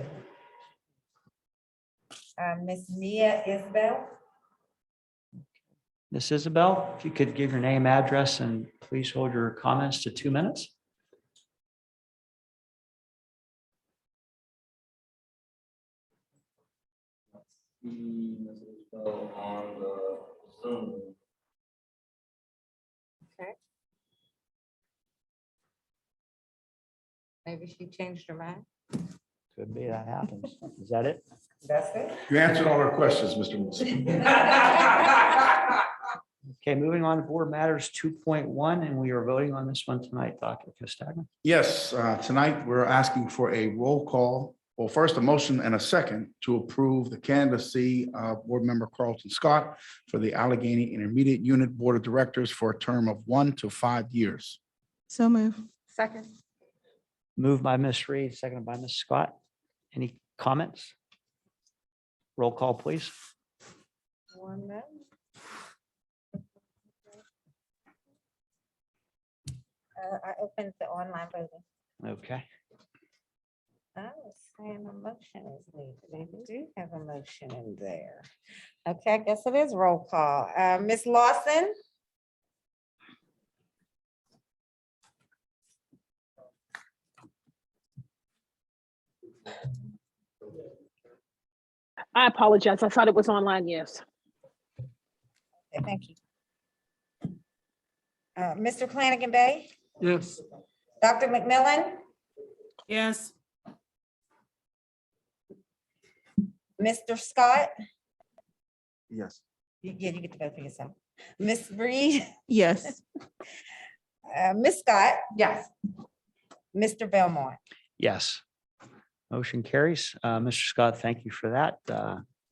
Miss Mia Isbell. Ms. Isabel, if you could give your name, address, and please hold your comments to 2 minutes. On the Zoom. Okay. Maybe she changed her mind. Could be, that happens. Is that it? That's it. You answered all our questions, Mr. Wilson. Okay, moving on to board matters 2.1, and we are voting on this one tonight, Dr. Castagna. Yes, tonight we're asking for a roll call. Well, first a motion and a second to approve the candidacy of Board Member Carlton Scott for the Allegheny Intermediate Unit Board of Directors for a term of 1 to 5 years. So move. Second. Moved by Ms. Reed, seconded by Ms. Scott. Any comments? Roll call, please. 1 minute. I opened the online voting. Okay. I was saying a motion is needed. We do have a motion in there. Okay, I guess it is roll call. Ms. Lawson? I apologize. I thought it was online, yes. Okay, thank you. Mr. Flanagan Bay, Yes. Dr. McMillan, Yes. Mr. Scott, Yes. yeah, you get to vote for yourself. Ms. Reed, Yes. Ms. Scott, Yes. Mr. Belmont. Yes. Motion carries. Mr. Scott, thank you for that.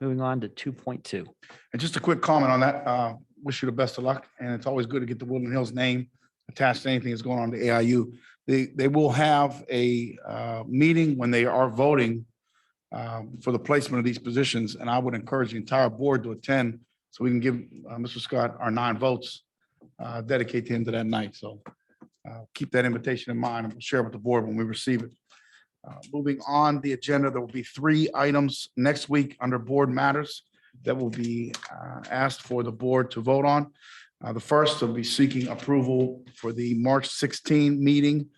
Moving on to 2.2. And just a quick comment on that, wish you the best of luck, and it's always good to get the Woodland Hills name attached to anything that's going on at AIU. They will have a meeting when they are voting for the placement of these positions, and I would encourage the entire board to attend so we can give Mr. Scott our 9 votes, dedicate to him to that night. So keep that invitation in mind, and we'll share with the board when we receive it. Moving on the agenda, there will be 3 items next week under board matters that will be asked for the board to vote on. The first will be seeking approval for the March 16 meeting.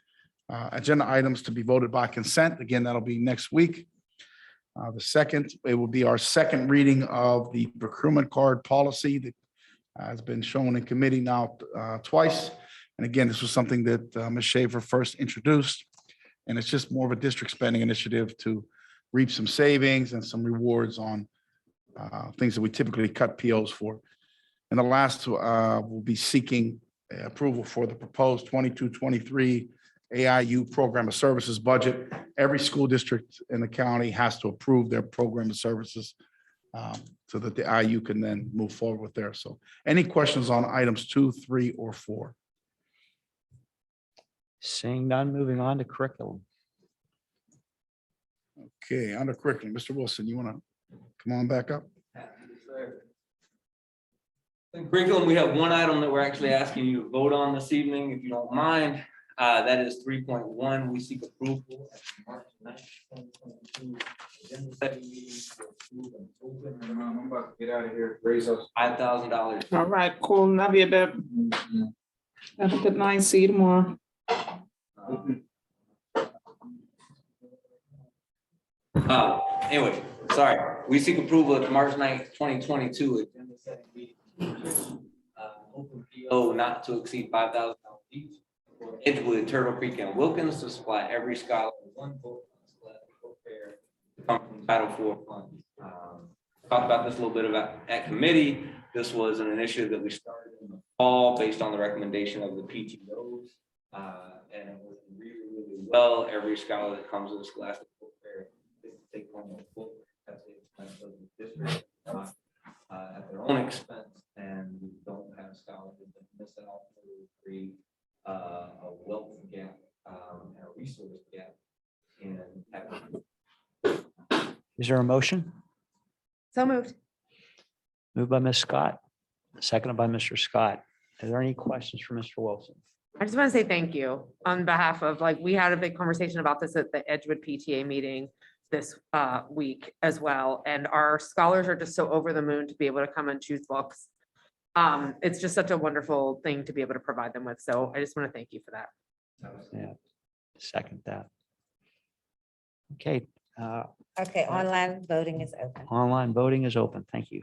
Agenda items to be voted by consent. Again, that'll be next week. The second, it will be our second reading of the procurement card policy that has been shown in committee now twice. And again, this was something that Ms. Shaver first introduced. And it's just more of a district spending initiative to reap some savings and some rewards on things that we typically cut POs for. And the last will be seeking approval for the proposed 22-23 AIU Program of Services budget. Every school district in the county has to approve their program of services so that the IU can then move forward with theirs. So any questions on items 2, 3, or 4? Seeing none, moving on to curriculum. Okay, under curriculum, Mr. Wilson, you want to come on back up? In curriculum, we have one item that we're actually asking you to vote on this evening, if you don't mind. That is 3.1. We seek approval at the March 9th, 2022 agenda setting meeting to approve and open. I'm about to get out of here. Raise us. $5,000. All right, cool. Love you, babe. Have a good night. See you tomorrow. Anyway, sorry. We seek approval at the March 9th, 2022 agenda setting meeting. Open PO not to exceed $5,000 each for Edgewood, Turtle Creek, and Wilkins to supply every scholar with 1 book on scholastic book fair to come from Title IV funds. Talked about this a little bit at committee. This was an initiative that we started in the fall based on the recommendation of the PTOs. And it was really, really well. Every scholar that comes to the scholastic book fair gets to take home a book at the expense of the district, at their own expense, and we don't have scholars that miss out to create a wealth gap and a resource gap in. Is there a motion? So moved. Moved by Ms. Scott, seconded by Mr. Scott. Are there any questions for Mr. Wilson? I just want to say thank you on behalf of, like, we had a big conversation about this at the Edgewood PTA meeting this week as well. And our scholars are just so over the moon to be able to come and choose books. It's just such a wonderful thing to be able to provide them with. So I just want to thank you for that. Yeah, second that. Okay, Okay, online voting is open. online voting is open. Thank you.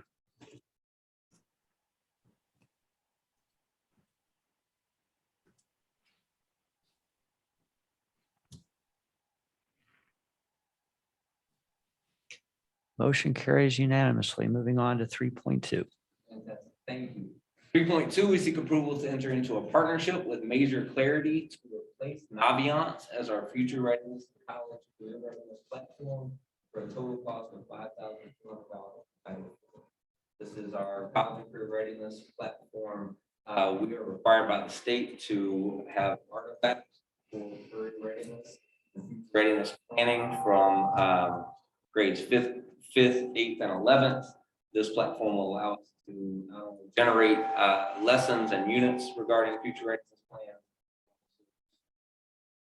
Motion carries unanimously. Moving on to 3.2. Fantastic. Thank you. 3.2, we seek approval to enter into a partnership with Major Clarity to replace Naviance as our future readiness college career readiness platform for a total cost of $5,200. This is our college career readiness platform. We are required by the state to have artifacts for career readiness planning from grades 5th, 8th, and 11th. This platform will allow us to generate lessons and units regarding future readiness plans,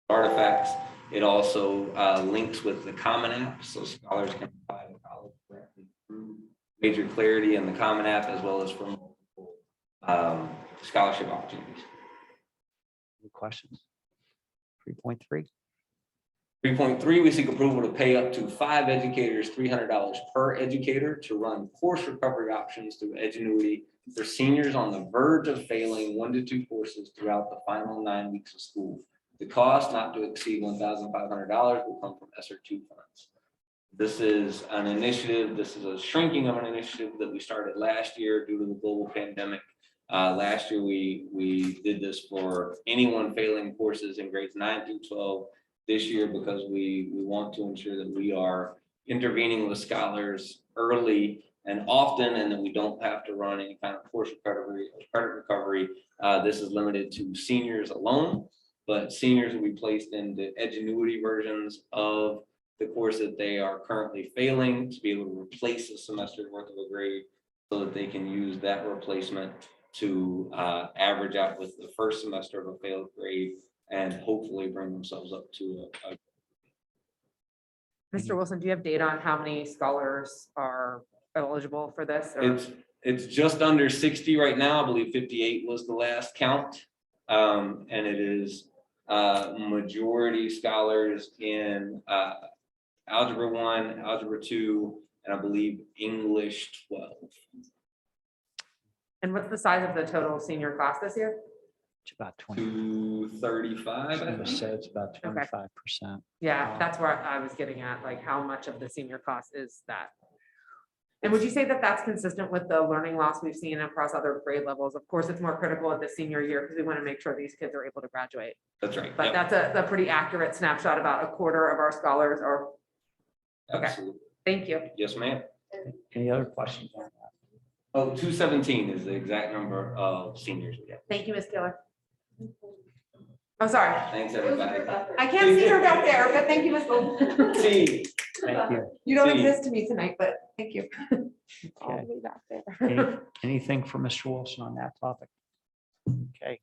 artifacts. It also links with the Common App, so scholars can apply to college directly through Major Clarity and the Common App, as well as from multiple scholarship opportunities. Any questions? 3.3. 3.3, we seek approval to pay up to 5 educators $300 per educator to run course recovery options through Edgenuity for seniors on the verge of failing 1 to 2 courses throughout the final 9 weeks of school. The cost not to exceed $1,500 will come from ESSER II funds. This is an initiative, this is a shrinking of an initiative that we started last year due to the global pandemic. Last year, we did this for anyone failing courses in grades 9 through 12. This year, because we want to ensure that we are intervening with scholars early and often, and that we don't have to run any kind of course recovery or credit recovery. This is limited to seniors alone, but seniors will be placed in the Edgenuity versions of the course that they are currently failing to be able to replace a semester worth of a grade so that they can use that replacement to average out with the first semester of a failed grade and hopefully bring themselves up to a. Mr. Wilson, do you have data on how many scholars are eligible for this? or- It's just under 60 right now. I believe 58 was the last count. And it is majority scholars in Algebra 1, Algebra 2, and I believe English 12. And what's the size of the total senior class this year? It's about 20. 235, I I would think. say it's about 25%. Yeah, that's where I was getting at, like how much of the senior class is that? And would you say that that's consistent with the learning loss we've seen across other grade levels? Of course, it's more critical at the senior year because we want to make sure these kids are able to graduate. That's right. But Yep, that's a pretty accurate snapshot. About a quarter of our scholars are, okay. absolutely. Thank you. Yes, ma'am. Any other questions on that? Oh, 217 is the exact number of seniors we have. Thank you, Ms. Keeler. I'm sorry. Thanks, everybody. I can't see her back there, but thank you, Ms. Golden. T. Thank you. You don't See. exist to me tonight, but thank you. All Okay. the way back there. Anything for Mr. Wilson on that topic? Okay,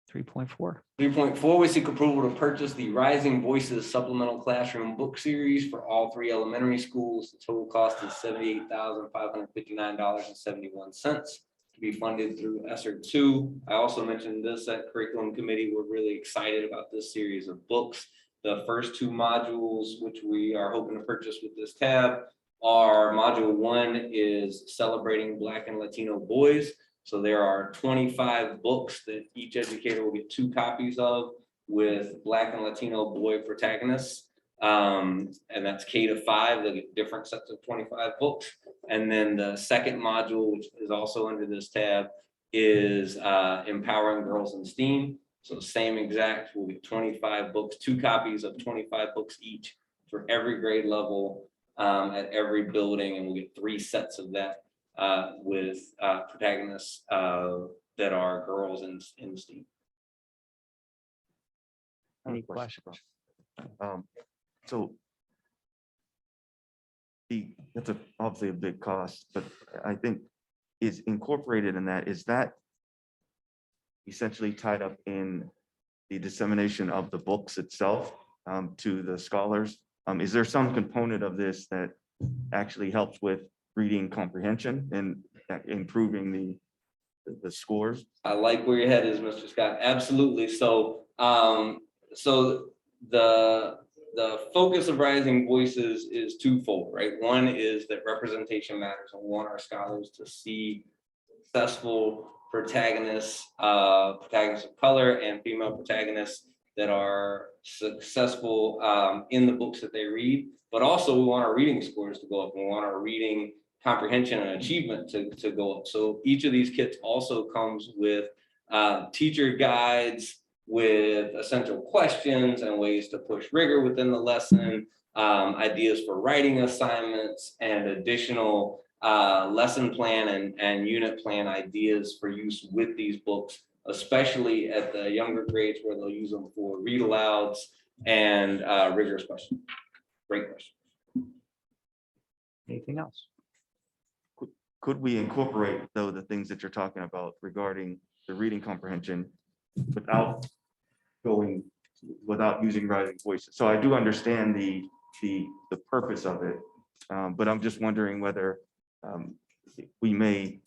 3.4. 3.4, we seek approval to purchase the Rising Voices Supplemental Classroom Book Series for all 3 elementary schools. The total cost is $78,559.71 to be funded through ESSER II. I also mentioned this at Curriculum Committee. We're really excited about this series of books. The first 2 modules, which we are hoping to purchase with this tab, are Module 1 is Celebrating Black and Latino Boys. So there are 25 books that each educator will get 2 copies of with Black and Latino boy protagonists. And that's K to 5, they'll get different sets of 25 books. And then the second module, which is also under this tab, is Empowering Girls in STEAM. So same exact, we'll get 25 books, 2 copies of 25 books each for every grade level at every building, and we'll get 3 sets of that with protagonists that are girls in STEAM. Any questions? So that's obviously a big cost, but I think is incorporated in that, is that essentially tied up in the dissemination of the books itself to the scholars? Is there some component of this that actually helps with reading comprehension and improving the scores? I like where your head is, Mr. Scott. Absolutely. So, the focus of Rising Voices is twofold, right? One is that representation matters, and we want our scholars to see successful protagonists, protagonists of color and female protagonists that are successful in the books that they read. But also, we want our reading scores to go up. We want our reading comprehension and achievement to go up. So each of these kits also comes with teacher guides with essential questions and ways to push rigor within the lesson, ideas for writing assignments, and additional lesson plan and unit plan ideas for use with these books, especially at the younger grades where they'll use them for read alouds and rigorous questions. Great question. Anything else? Could we incorporate, though, the things that you're talking about regarding the reading comprehension without using Rising Voices? So I do understand the purpose of it, but I'm just wondering whether we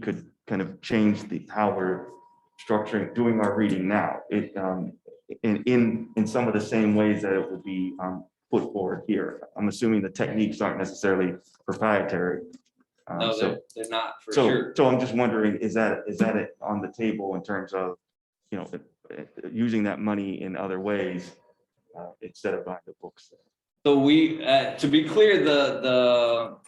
could kind of change how we're structuring, doing our reading now, in some of the same ways that it would be put forward here. I'm assuming the techniques aren't necessarily proprietary. No, So- they're not for So, sure. so I'm just wondering, is that it on the table in terms of, using that money in other ways instead of buying the books? So we, to be clear, the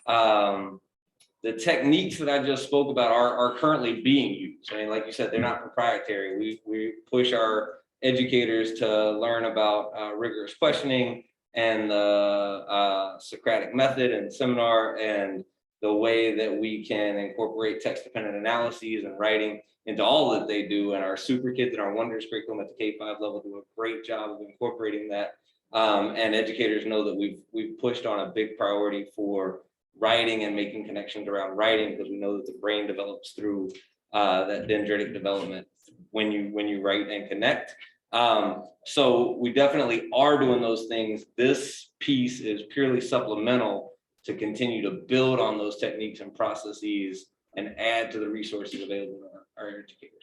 techniques that I just spoke about are currently being used. I mean, like you said, they're not proprietary. We push our educators to learn about rigorous questioning and the Socratic method and seminar, and the way that we can incorporate text-dependent analyses and writing into all that they do. And our Super Kids and our Wonders curriculum at the K-5 level do a great job of incorporating that. And educators know that we've pushed on a big priority for writing and making connections around writing, because we know that the brain develops through that dendritic development when you write and connect. So we definitely are doing those things. This piece is purely supplemental to continue to build on those techniques and processes and add to the resources available to our educators.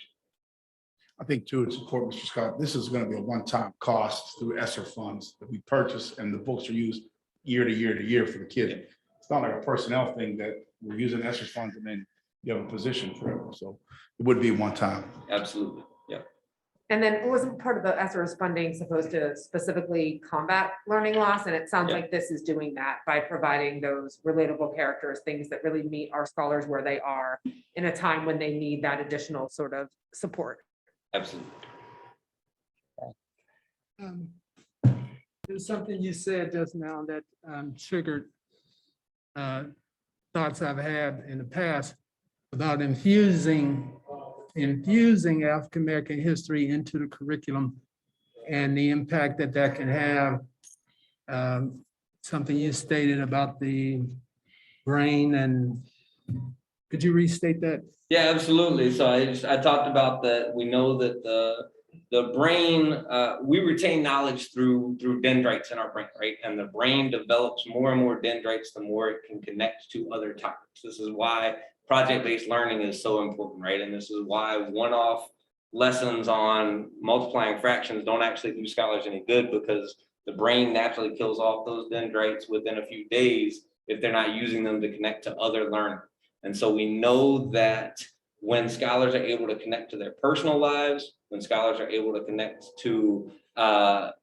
I think too, it's important, Mr. Scott, this is going to be a one-time cost through ESSER funds that we purchase, and the books are used year to year to year for the kids. It's not like a personnel thing that we're using ESSER funds and then you have a position forever. So it would be one time. Absolutely, yeah. And then wasn't part of the ESSER's funding supposed to specifically combat learning loss? And it sounds Yeah. like this is doing that by providing those relatable characters, things that really meet our scholars where they are in a time when they need that additional sort of support. Absolutely. There's something you said just now that triggered thoughts I've had in the past about infusing African American history into the curriculum and the impact that can have. Something you stated about the brain, and could you restate that? Yeah, absolutely. So I talked about that. We know that the brain, we retain knowledge through dendrites in our brain, right? And the brain develops more and more dendrites the more it can connect to other topics. This is why project-based learning is so important, right? And this is why one-off lessons on multiplying fractions don't actually do scholars any good, because the brain naturally kills off those dendrites within a few days if they're not using them to connect to other learning. And so we know that when scholars are able to connect to their personal lives, when scholars are able to connect to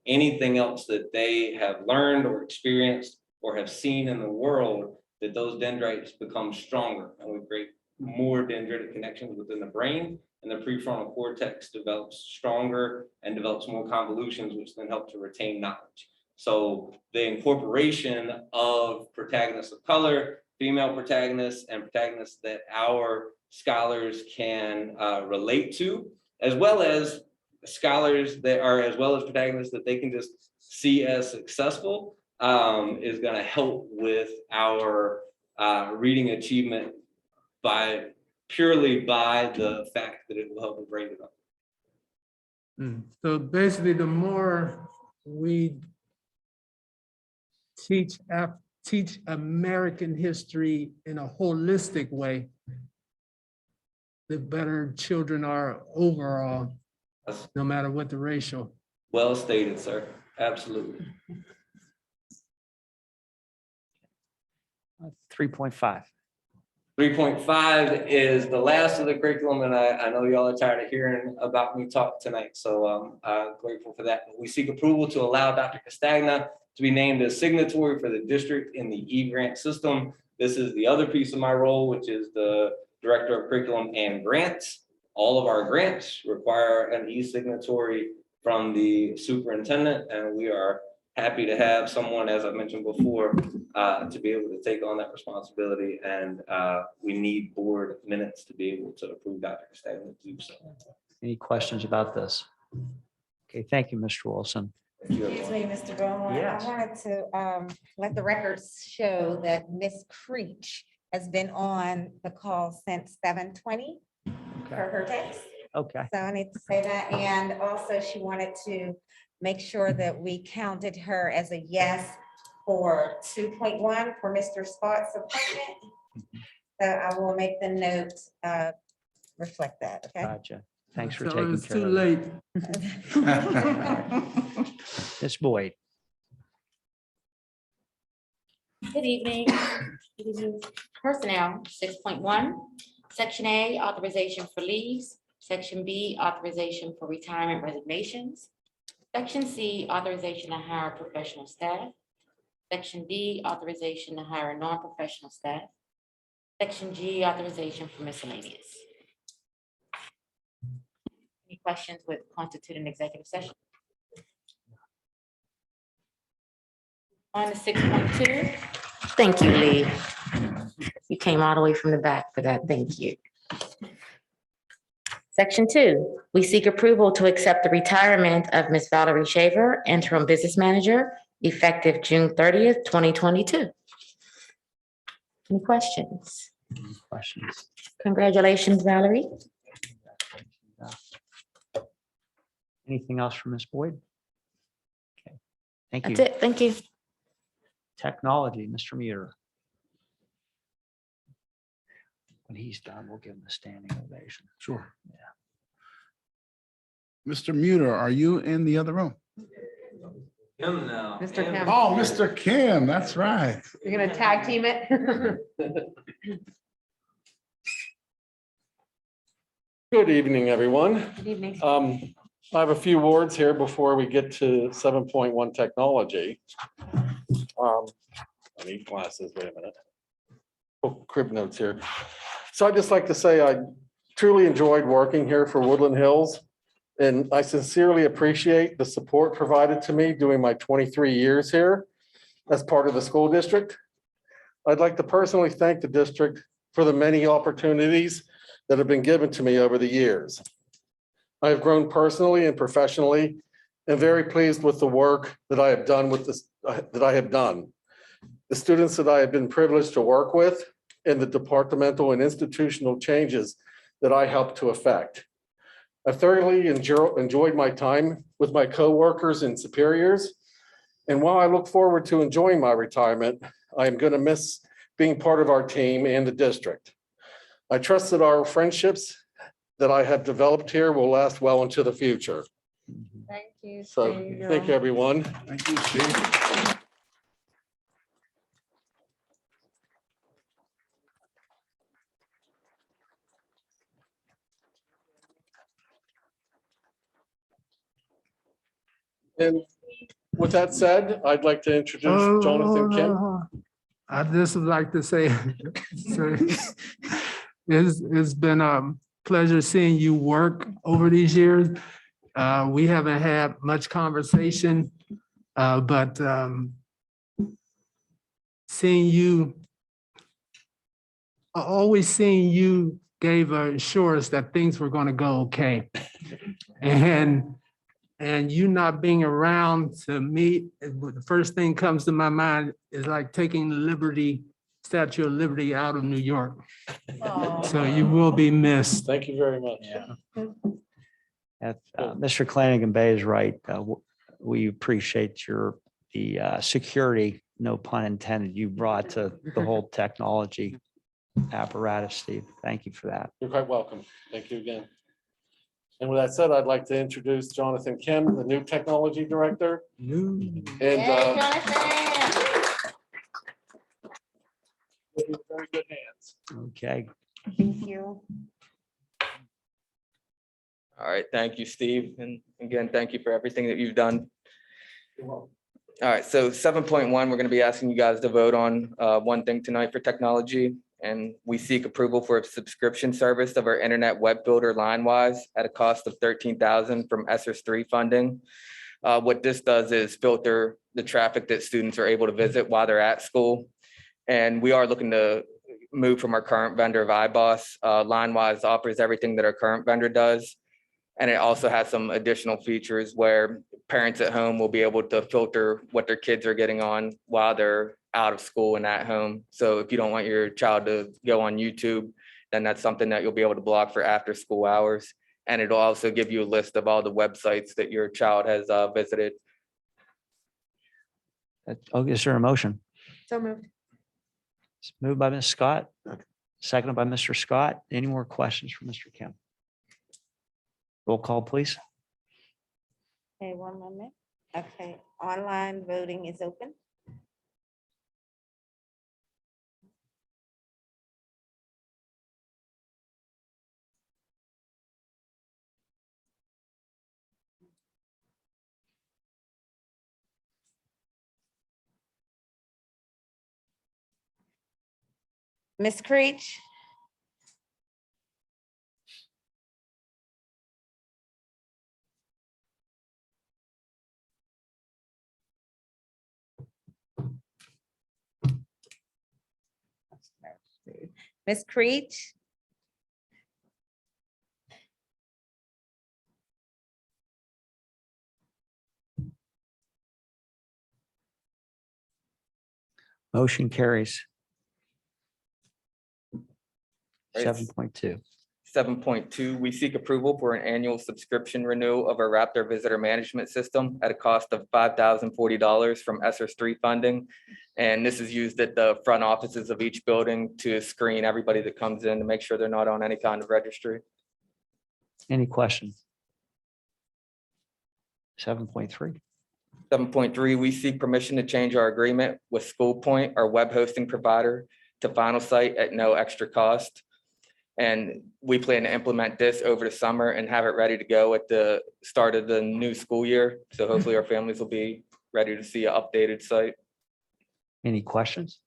anything else that they have learned or experienced or have seen in the world, that those dendrites become stronger, and we create more dendritic connections within the brain, and the prefrontal cortex develops stronger and develops more convolutions, which then help to retain knowledge. So the incorporation of protagonists of color, female protagonists, and protagonists that our scholars can relate to, as well as scholars that are, as well as protagonists that they can just see as successful, is going to help with our reading achievement purely by the fact that it will help the brain develop. So basically, the more we teach American history in a holistic way, the better children are overall, no matter what the racial. Well stated, sir. Absolutely. 3.5. 3.5 is the last of the curriculum, and I know y'all are tired of hearing about me talk tonight, so I'm grateful for that. We seek approval to allow Dr. Castagna to be named as signatory for the district in the E-grant system. This is the other piece of my role, which is the Director of Curriculum and Grants. All of our grants require an e-signatory from the superintendent, and we are happy to have someone, as I mentioned before, to be able to take on that responsibility. And we need board minutes to be able to approve Dr. Castagna to do so. Any questions about this? Okay, thank you, Mr. Wilson. Excuse me, Mr. Beaumont. Yes. I wanted to let the records show that Ms. Creech has been on the call since 7:20 for her text. Okay. So I need to say that. And also she wanted to make sure that we counted her as a yes for 2.1 for Mr. Spott's appointment. So I will make the note reflect that, okay? Gotcha. Thanks for So taking it's care too of late. it. Ms. Boyd. Good evening. Good evening. Personnel, 6.1, Section A, authorization for leaves. Section B, authorization for retirement resignations. Section C, authorization to hire professional staff. Section D, authorization to hire non-professional staff. Section G, authorization for miscellaneous. Any questions would constitute an executive session? On to 6.2. Thank you, Lee. You came all the way from the back for that. Thank you. Section 2, we seek approval to accept the retirement of Ms. Valerie Shaver, interim business manager, effective June 30th, 2022. Any questions? Questions? Congratulations, Valerie. Anything else from Ms. Boyd? Okay, thank you. That's it. Thank you. Technology, Mr. Muter. When he's done, we'll give him a standing ovation. Sure. Yeah. Mr. Muter, are you in the other room? Him now. Mr. Kim. Oh, Mr. Kim, that's right. You're gonna tag team it? Good evening, everyone. Good evening. I have a few words here before we get to 7.1 technology. I need glasses, wait a minute. Oh, crib notes here. So I'd just like to say I truly enjoyed working here for Woodland Hills. And I sincerely appreciate the support provided to me during my 23 years here as part of the school district. I'd like to personally thank the district for the many opportunities that have been given to me over the years. I have grown personally and professionally and very pleased with the work that I have done with this, the students that I have been privileged to work with, and the departmental and institutional changes that I helped to effect. I thoroughly enjoyed my time with my coworkers and superiors. And while I look forward to enjoying my retirement, I am going to miss being part of our team and the district. I trust that our friendships that I have developed here will last well into the future. Thank you. So thank you, everyone. Thank you, Steve. And with that said, I'd like to introduce Jonathan Kim. I just would like to say, it's been a pleasure seeing you work over these years. We haven't had much conversation, but seeing you, always seeing you gave assurance that things were going to go okay. And you not being around to meet, the first thing comes to my mind is like taking the Liberty, Statue of Liberty out of New York. So you will be missed. Thank you very much. Mr. Flanagan Bay is right. We appreciate the security, no pun intended, you brought to the whole technology apparatus, Steve. Thank you for that. You're quite welcome. Thank you again. And with that said, I'd like to introduce Jonathan Kim, the new technology director. And Jonathan. very good hands. Okay. Thank you. All right, thank you, Steve. And again, thank you for everything that you've done. All right, so 7.1, we're going to be asking you guys to vote on one thing tonight for technology. And we seek approval for a subscription service of our internet web builder Linewise at a cost of $13,000 from ESSER 3 funding. What this does is filter the traffic that students are able to visit while they're at school. And we are looking to move from our current vendor of iBoss. Linewise offers everything that our current vendor does. And it also has some additional features where parents at home will be able to filter what their kids are getting on while they're out of school and at home. So if you don't want your child to go on YouTube, then that's something that you'll be able to block for after school hours. And it'll also give you a list of all the websites that your child has visited. Oh, is there a motion? So moved. It's moved by Ms. Scott, seconded by Mr. Scott. Any more questions for Mr. Kim? Roll call, please. Okay, one moment. Okay, online voting is open. Ms. Creech? Ms. Creech? Motion carries. Right. 7.2. 7.2, we seek approval for an annual subscription renewal of our Raptor Visitor Management System at a cost of $5,040 from ESSER 3 funding. And this is used at the front offices of each building to screen everybody that comes in to make sure they're not on any kind of registry. Any questions? 7.3. 7.3, we seek permission to change our agreement with SchoolPoint, our web hosting provider, to Final Site at no extra cost. And we plan to implement this over the summer and have it ready to go at the start of the new school year. So hopefully our families will be ready to see an updated site. Any questions?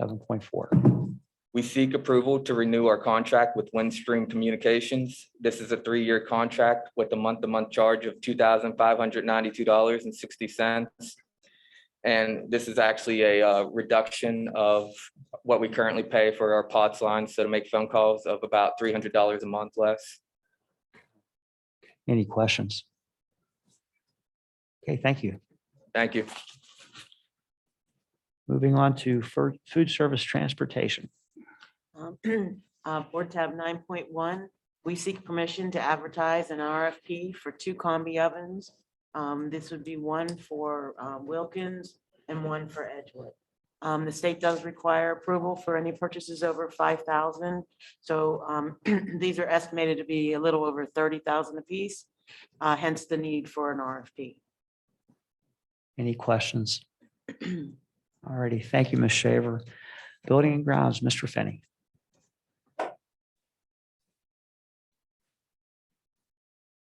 7.4. We seek approval to renew our contract with Windstream Communications. This is a 3-year contract with a month-to-month charge of $2,592.60. And this is actually a reduction of what we currently pay for our POTS lines, so to make phone calls of about $300 a month less. Any questions? Okay, thank you. Thank you. Moving on to food service transportation. Board tab 9.1, we seek permission to advertise an RFP for 2 combi ovens. This would be one for Wilkins and one for Edgewood. The state does require approval for any purchases over 5,000. So these are estimated to be a little over 30,000 apiece, hence the need for an RFP. Any questions? All righty, thank you, Ms. Shaver. Building and grounds, Mr. Finney.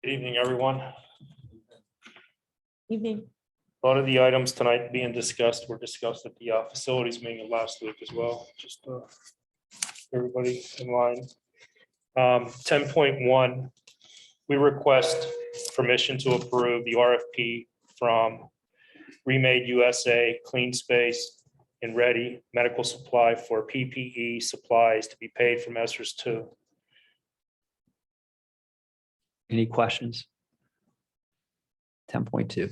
Good evening, everyone. Evening. A lot of the items tonight being discussed were discussed at the facilities meeting last week as well, just everybody in line. 10.1, we request permission to approve the RFP from Remade USA, Clean Space, and Ready Medical Supply for PPE supplies to be paid from ESSER 2. Any questions? 10.2.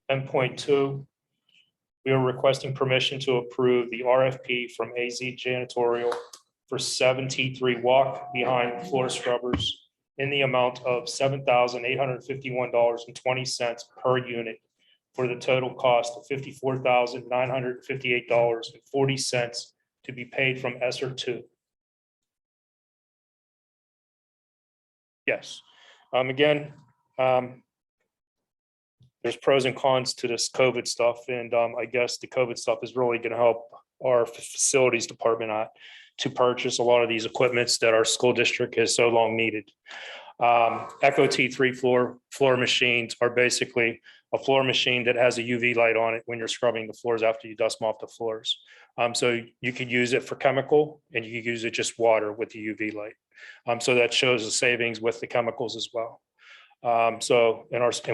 10.2, we are requesting permission to approve the RFP from AZ Janitorial for 7 T3 walk behind floor scrubbers in the amount of $7,851.20 per unit for the total cost of $54,958.40 to be paid from ESSER 2. Yes. Again, there's pros and cons to this COVID stuff. And I guess the COVID stuff is really going to help our facilities department to purchase a lot of these equipments that our school district has so long needed. Echo T3 floor machines are basically a floor machine that has a UV light on it when you're scrubbing the floors after you dust them off the floors. So you could use it for chemical and you could use it just water with the UV light. So that shows the savings with the chemicals as well. And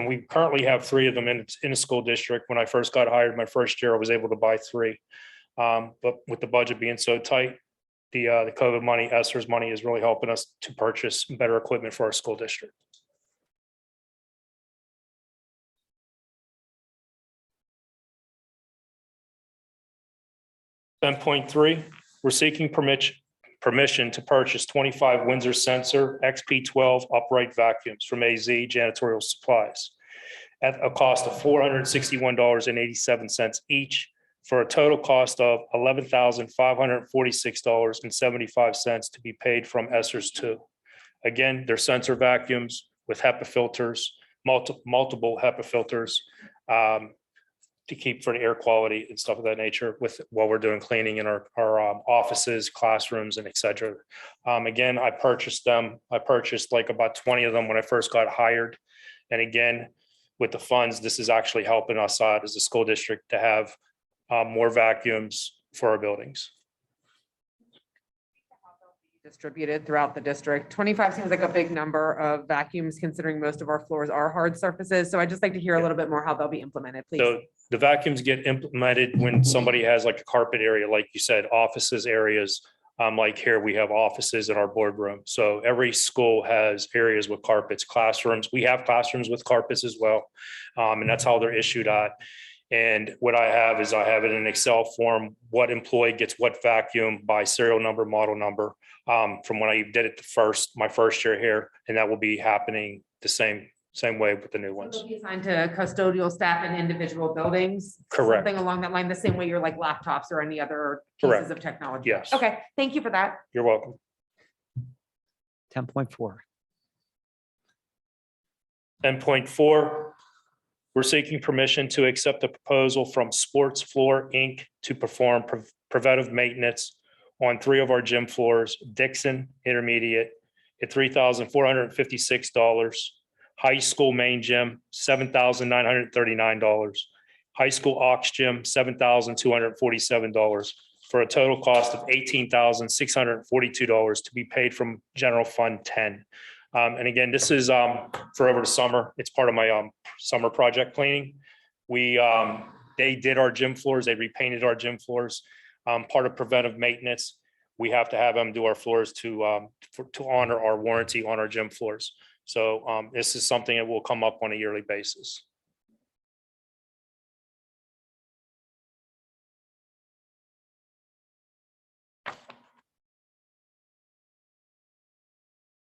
we currently have 3 of them in a school district. When I first got hired, my first year, I was able to buy 3. But with the budget being so tight, the COVID money, ESSER's money is really helping us to purchase better equipment for our school district. .3, we're seeking permission to purchase 25 Windsor Sensor XP12 upright vacuums from AZ Janitorial Supplies at a cost of $461.87 each, for a total cost of $11,546.75 to be paid from ESSER 2. Again, they're sensor vacuums with HEPA filters, multiple HEPA filters to keep for the air quality and stuff of that nature while we're doing cleaning in our offices, classrooms, and et cetera. Again, I purchased them. I purchased like about 20 of them when I first got hired. And again, with the funds, this is actually helping us out as a school district to have more vacuums for our buildings. Distributed throughout the district. 25 seems like a big number of vacuums considering most of our floors are hard surfaces. So I'd just like to hear a little bit more how they'll be implemented, please. So the vacuums get implemented when somebody has like a carpet area, like you said, offices areas. Like here, we have offices in our boardroom. So every school has areas with carpets, classrooms. We have classrooms with carpets as well. And that's how they're issued at. And what I have is I have it in an Excel form, what employee gets what vacuum by serial number, model number, from when I did it my first year here, and that will be happening the same way with the new ones. They'll be assigned to custodial staff in individual buildings. Correct. Something along that line, the same way you're like laptops or any other pieces Correct. of technology. Yes. Okay, thank you for that. You're welcome. 10.4. 10.4, we're seeking permission to accept a proposal from Sports Floor, Inc. to perform preventive maintenance on 3 of our gym floors, Dixon Intermediate at $3,456, High School Main Gym, $7,939, High School Aux Gym, $7,247, for a total cost of $18,642 to be paid from General Fund 10. And again, this is for over the summer. It's part of my summer project cleaning. They did our gym floors. They repainted our gym floors. Part of preventive maintenance, we have to have them do our floors to honor our warranty on our gym floors. So this is something that will come up on a yearly basis.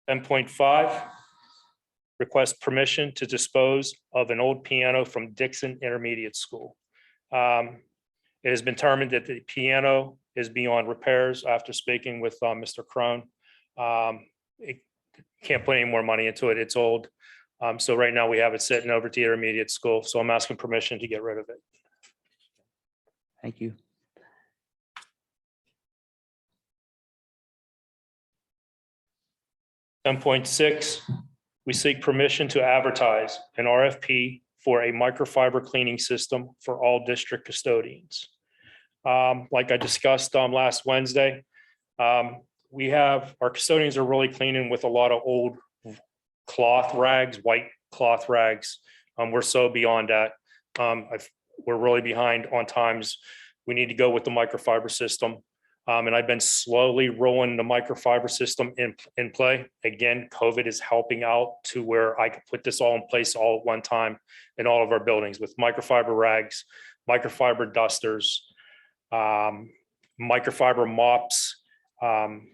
$10.5, request permission to dispose of an old piano from Dixon Intermediate School. It has been determined that the piano is beyond repairs after speaking with Mr. Crone. It can't put any more money into it. It's old. So right now we have it sitting over to the intermediate school. So I'm asking permission to get rid of it. Thank you. 10.6, we seek permission to advertise an RFP for a microfiber cleaning system for all district custodians. Like I discussed last Wednesday, we have, our custodians are really cleaning with a lot of old cloth rags, white cloth rags. We're so beyond that. We're really behind on times. We need to go with the microfiber system. And I've been slowly rolling the microfiber system in play. Again, COVID is helping out to where I could put this all in place all at one time in all of our buildings with microfiber rags, microfiber dusters, microfiber mops,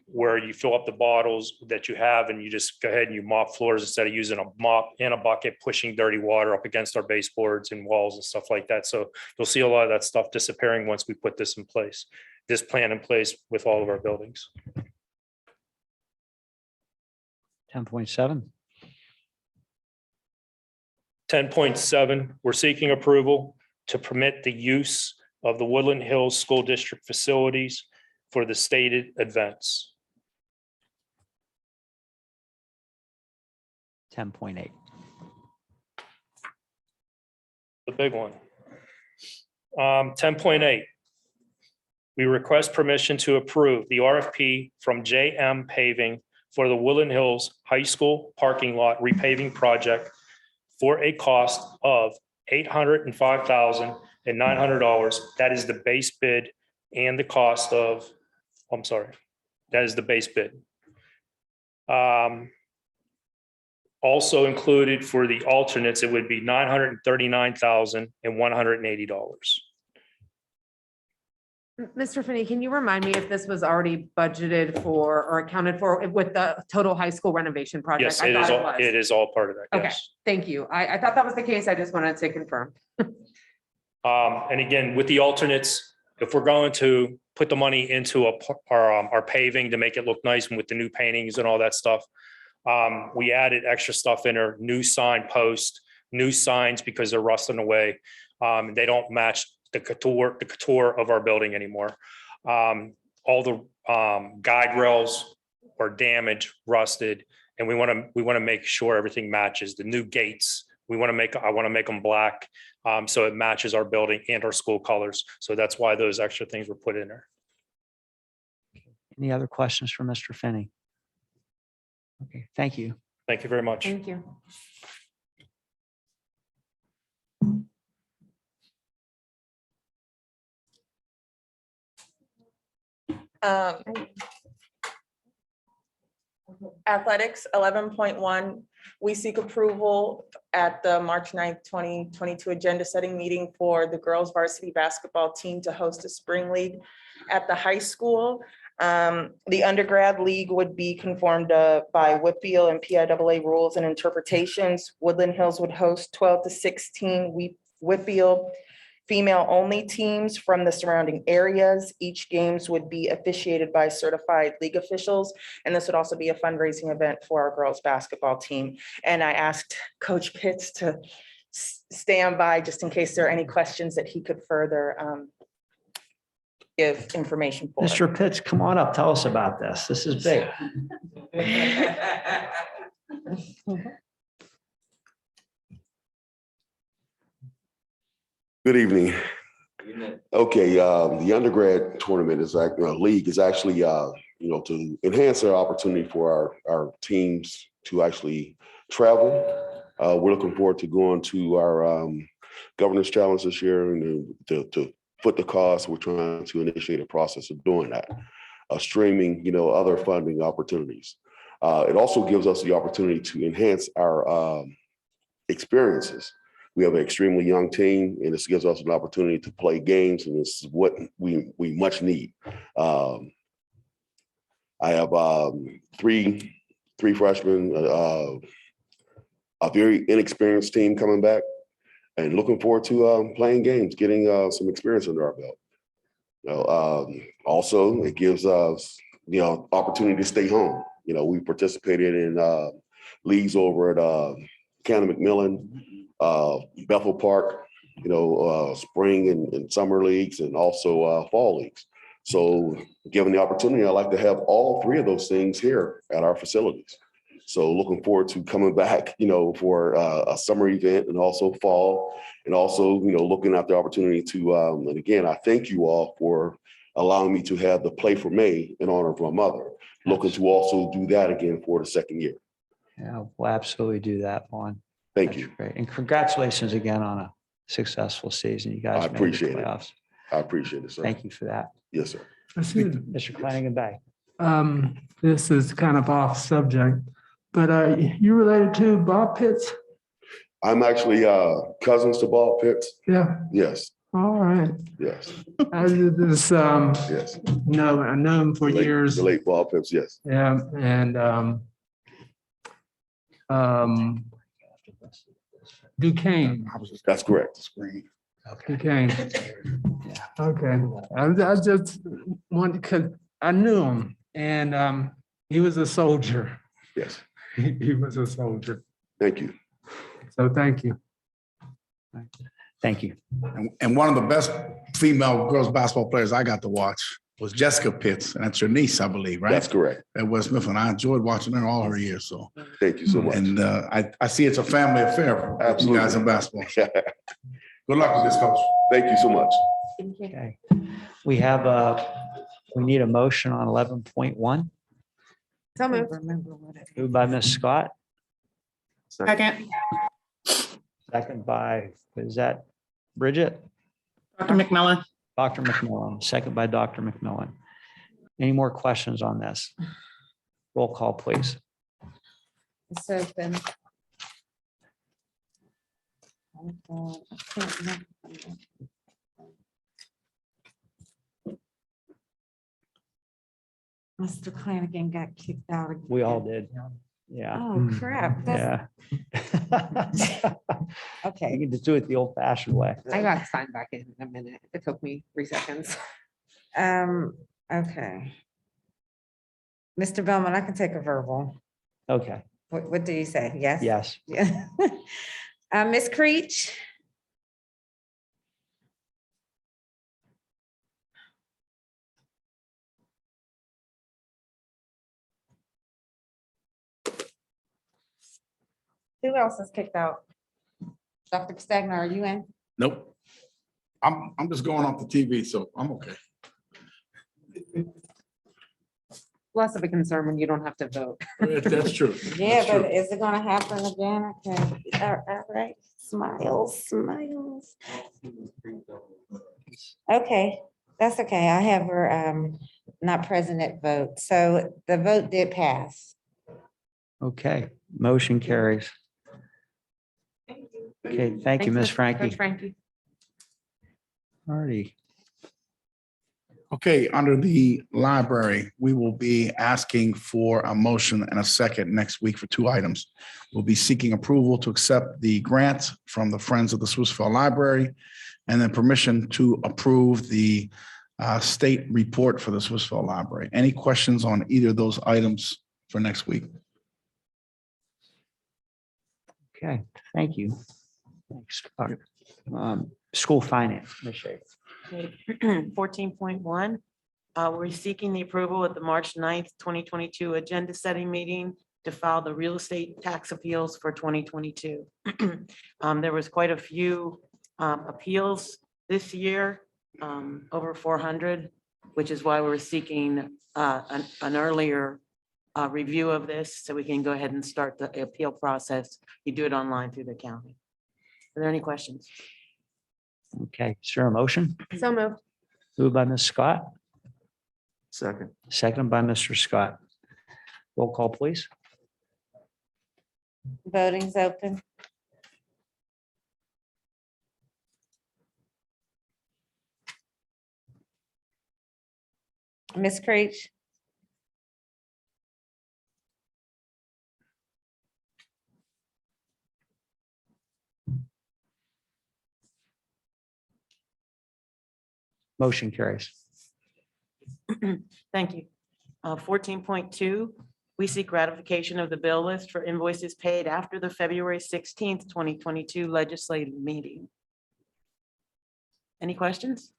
where you fill up the bottles that you have and you just go ahead and you mop floors instead of using a mop and a bucket, pushing dirty water up against our baseboards and walls and stuff like that. So you'll see a lot of that stuff disappearing once we put this in place. This plan in place with all of our buildings. 10.7. 10.7, we're seeking approval to permit the use of the Woodland Hills School District facilities for the stated events. 10.8. The big one. 10.8. We request permission to approve the RFP from JM Paving for the Woodland Hills High School parking lot repaving project for a cost of $805,900. That is the base bid and the cost of, I'm sorry, that is the base bid. Also included for the alternates, it would be $939,180. Mr. Finney, can you remind me if this was already budgeted for or accounted for with the total high school renovation project? Yes, I it is. thought It is all part of that. Okay, Yes. thank you. I thought that was the case. I just wanted to confirm. And again, with the alternates, if we're going to put the money into our paving to make it look nice and with the new paintings and all that stuff, We added extra stuff in there, new sign post, new signs because they're rusting away. They don't match the couture of our building anymore. All the guide rails are damaged, rusted, and we want to make sure everything matches. The new gates, I want to make them black, so it matches our building and our school colors. So that's why those extra things were put in there. Any other questions for Mr. Finney? Okay, thank you. Thank you very much. Thank you. Athletics, 11.1, we seek approval at the March 9th, 2022 agenda setting meeting for the girls varsity basketball team to host a spring league at the high school. The undergrad league would be conformed by WPIAL and PIAA rules and interpretations. Woodland Hills would host 12 to 16 WPIAL female-only teams from the surrounding areas. Each games would be officiated by certified league officials, and this would also be a fundraising event for our girls basketball team. And I asked Coach Pitts to stand by just in case there are any questions that he could further give information for. Mr. Pitts, come on up. Tell us about this. This is big. Good evening. Okay, the undergrad tournament is league is actually to enhance our opportunity for our teams to actually travel. We're looking forward to going to our Governor's Challenge this year and to foot the cost. We're trying to initiate a process of doing that, streaming other funding opportunities. It also gives us the opportunity to enhance our experiences. We have an extremely young team, and this gives us an opportunity to play games, and this is what we much need. I have three freshmen, a very inexperienced team coming back, and looking forward to playing games, getting some experience under our belt. Also, it gives us opportunity to stay home. We participated in leagues over at Cannon McMillan, Bethel Park, spring and summer leagues, and also fall leagues. So given the opportunity, I'd like to have all three of those things here at our facilities. So looking forward to coming back, for a summer event and also fall, and also, looking at the opportunity to, and again, I thank you all for allowing me to have the Play for May in honor of my mother. Looking to also do that again for the second year. Yeah, we'll absolutely do that, Vaughn. Thank you. Great. And congratulations again on a successful season. You guys I made the appreciate it. playoffs. I appreciate it, sir. Thank you for that. Yes, sir. Mr. Flanagan Bay. This is kind of off subject, but you related to Bob Pitts? I'm actually cousins to Bob Pitts. Yeah. Yes. All right. Yes. I did this, yes. No, I know him for years. The late Bob Pitts, yes. Yeah, and Duquesne. That's correct. Duquesne. Okay. I just wanted, because I knew him, and he was a soldier. Yes. He was a soldier. Thank you. So thank you. Thank you. And one of the best female girls basketball players I got to watch was Jessica Pitts, and that's your niece, I believe, right? That's correct. At West Smith, and I enjoyed watching her all her years. So thank you so much. And I see it's a family affair for Absolutely. you guys in basketball. Good luck with this, coach. Thank you so much. Okay. We have we need a motion on 11.1. So moved. Moved by Ms. Scott, Second. second by, is that Bridget? Dr. McMillan. Dr. McMillan, second by Dr. McMillan. Any more questions on this? Roll call, please. It's open. I can't remember. Mr. Flanagan got kicked out again. We all did. Yeah. Oh, crap. Yeah. Okay. You can just do it the old fashioned way. I got signed back in a minute. It took me 3 seconds. Okay. Mr. Bellman, I can take a verbal. Okay. What do you say? Yes? Yes. Yeah. Ms. Creech? Who else is kicked out? Dr. Stagner, are you in? Nope. I'm just going off the TV, so I'm okay. Less of a concern when you don't have to vote. That's true. Yeah, That's true. but is it gonna happen again? Okay, all right, smiles, smiles. Okay, that's okay. I have her not present at vote, so the vote did pass. Okay, motion carries. Okay, thank you, Ms. Frankie. Frankie. Alrighty. Okay, under the library, we will be asking for a motion and a second next week for two items. We'll be seeking approval to accept the grant from the Friends of the Swissvale Library and then permission to approve the state report for the Swissvale Library. Any questions on either of those items for next week? Okay, thank you. Thanks. School finance, Ms. Schaefer. 14.1, we're seeking the approval at the March 9th, 2022 agenda setting meeting to file the real estate tax appeals for 2022. There was quite a few appeals this year, over 400, which is why we're seeking an earlier review of this so we can go ahead and start the appeal process. You do it online through the county. Are there any questions? Okay, is there a motion? So moved. Moved by Ms. Scott, Second. seconded by Mr. Scott. Roll call, please. Voting's open. Ms. Creech? Motion carries. Thank you. 14.2, we seek ratification of the bill list for invoices paid after the February 16th, 2022 legislative meeting. Any questions?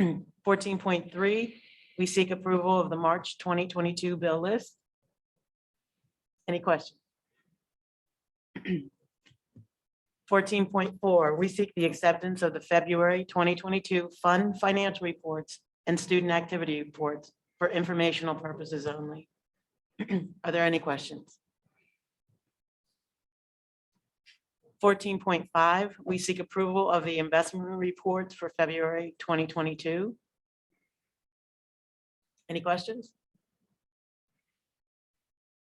14.3, we seek approval of the March 2022 bill list. Any questions? 14.4, we seek the acceptance of the February 2022 fund financial reports and student activity reports for informational purposes only. Are there any questions? 14.5, we seek approval of the investment reports for February 2022. Any questions?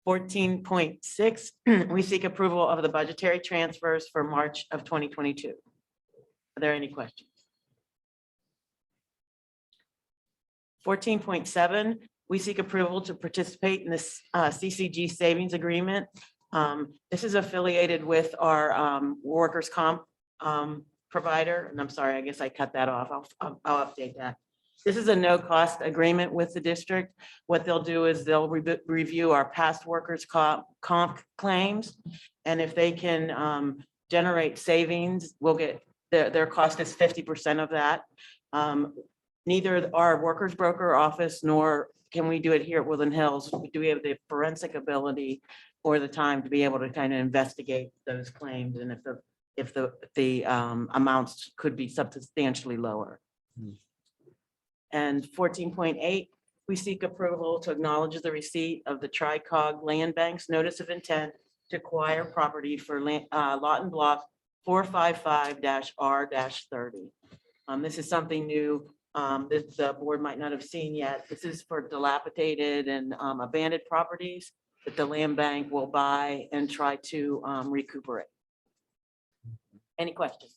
14.6, we seek approval of the budgetary transfers for March of 2022. Are there any questions? 14.7, we seek approval to participate in this CCG savings agreement. This is affiliated with our workers' comp provider, and I'm sorry, I guess I cut that off. I'll update that. This is a no-cost agreement with the district. What they'll do is they'll review our past workers' comp claims, and if they can generate savings, we'll get, their cost is 50% of that. Neither our workers' broker office nor can we do it here at Woodland Hills. Do we have the forensic ability or the time to be able to kind of investigate those claims and if the amounts could be substantially lower. And 14.8, we seek approval to acknowledge the receipt of the Tricog Land Bank's notice of intent to acquire property for lot and block 455-R-30. This is something new that the board might not have seen yet. This is for dilapidated and abandoned properties that the land bank will buy and try to recuperate. Any questions?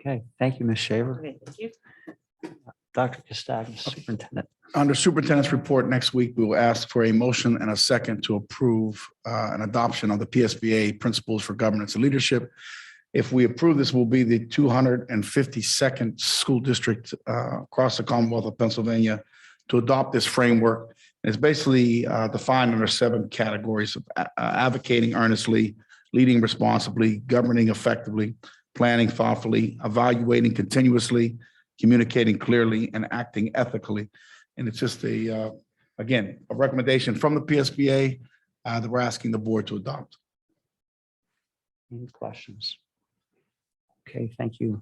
Okay, thank you, Ms. Shaver. Okay, thank you. Dr. Castagna, Superintendent. Under Superintendent's report next week, we will ask for a motion and a second to approve an adoption of the PSBA Principles for Governance and Leadership. If we approve this, will be the 252nd school district across the Commonwealth of Pennsylvania to adopt this framework. It's basically defined under 7 categories of advocating earnestly, leading responsibly, governing effectively, planning thoughtfully, evaluating continuously, communicating clearly, and acting ethically. And it's just again, a recommendation from the PSBA that we're asking the board to adopt. Any questions? Okay, thank you.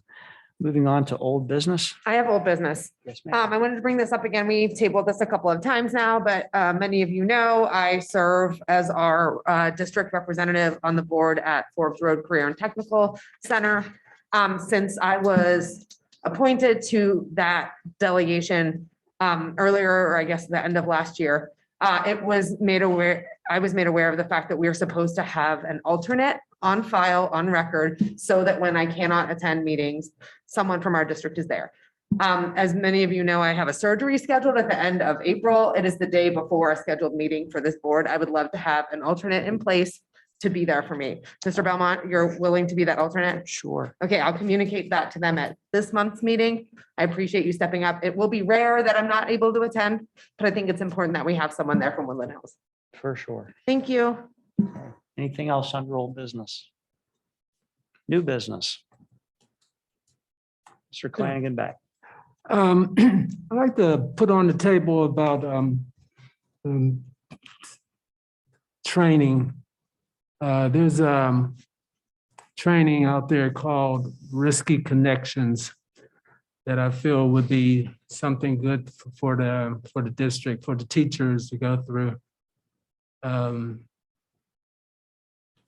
Moving on to old business. I have old business. Yes, ma'am. I wanted to bring this up again. We've tabled this a couple of times now, but many of you know, I serve as our district representative on the board at Forbes Road Career and Technical Center. Since I was appointed to that delegation earlier, or I guess the end of last year, I was made aware of the fact that we are supposed to have an alternate on file, on record, so that when I cannot attend meetings, someone from our district is there. As many of you know, I have a surgery scheduled at the end of April. It is the day before a scheduled meeting for this board. I would love to have an alternate in place to be there for me. Mr. Belmont, you're willing to be that alternate? Sure. Okay, I'll communicate that to them at this month's meeting. I appreciate you stepping up. It will be rare that I'm not able to attend, but I think it's important that we have someone there from Woodland Hills. For sure. Thank you. Anything else under old business? New business? Mr. Flanagan back. I'd like to put on the table about training. There's training out there called Risky Connections that I feel would be something good for the district, for the teachers to go through.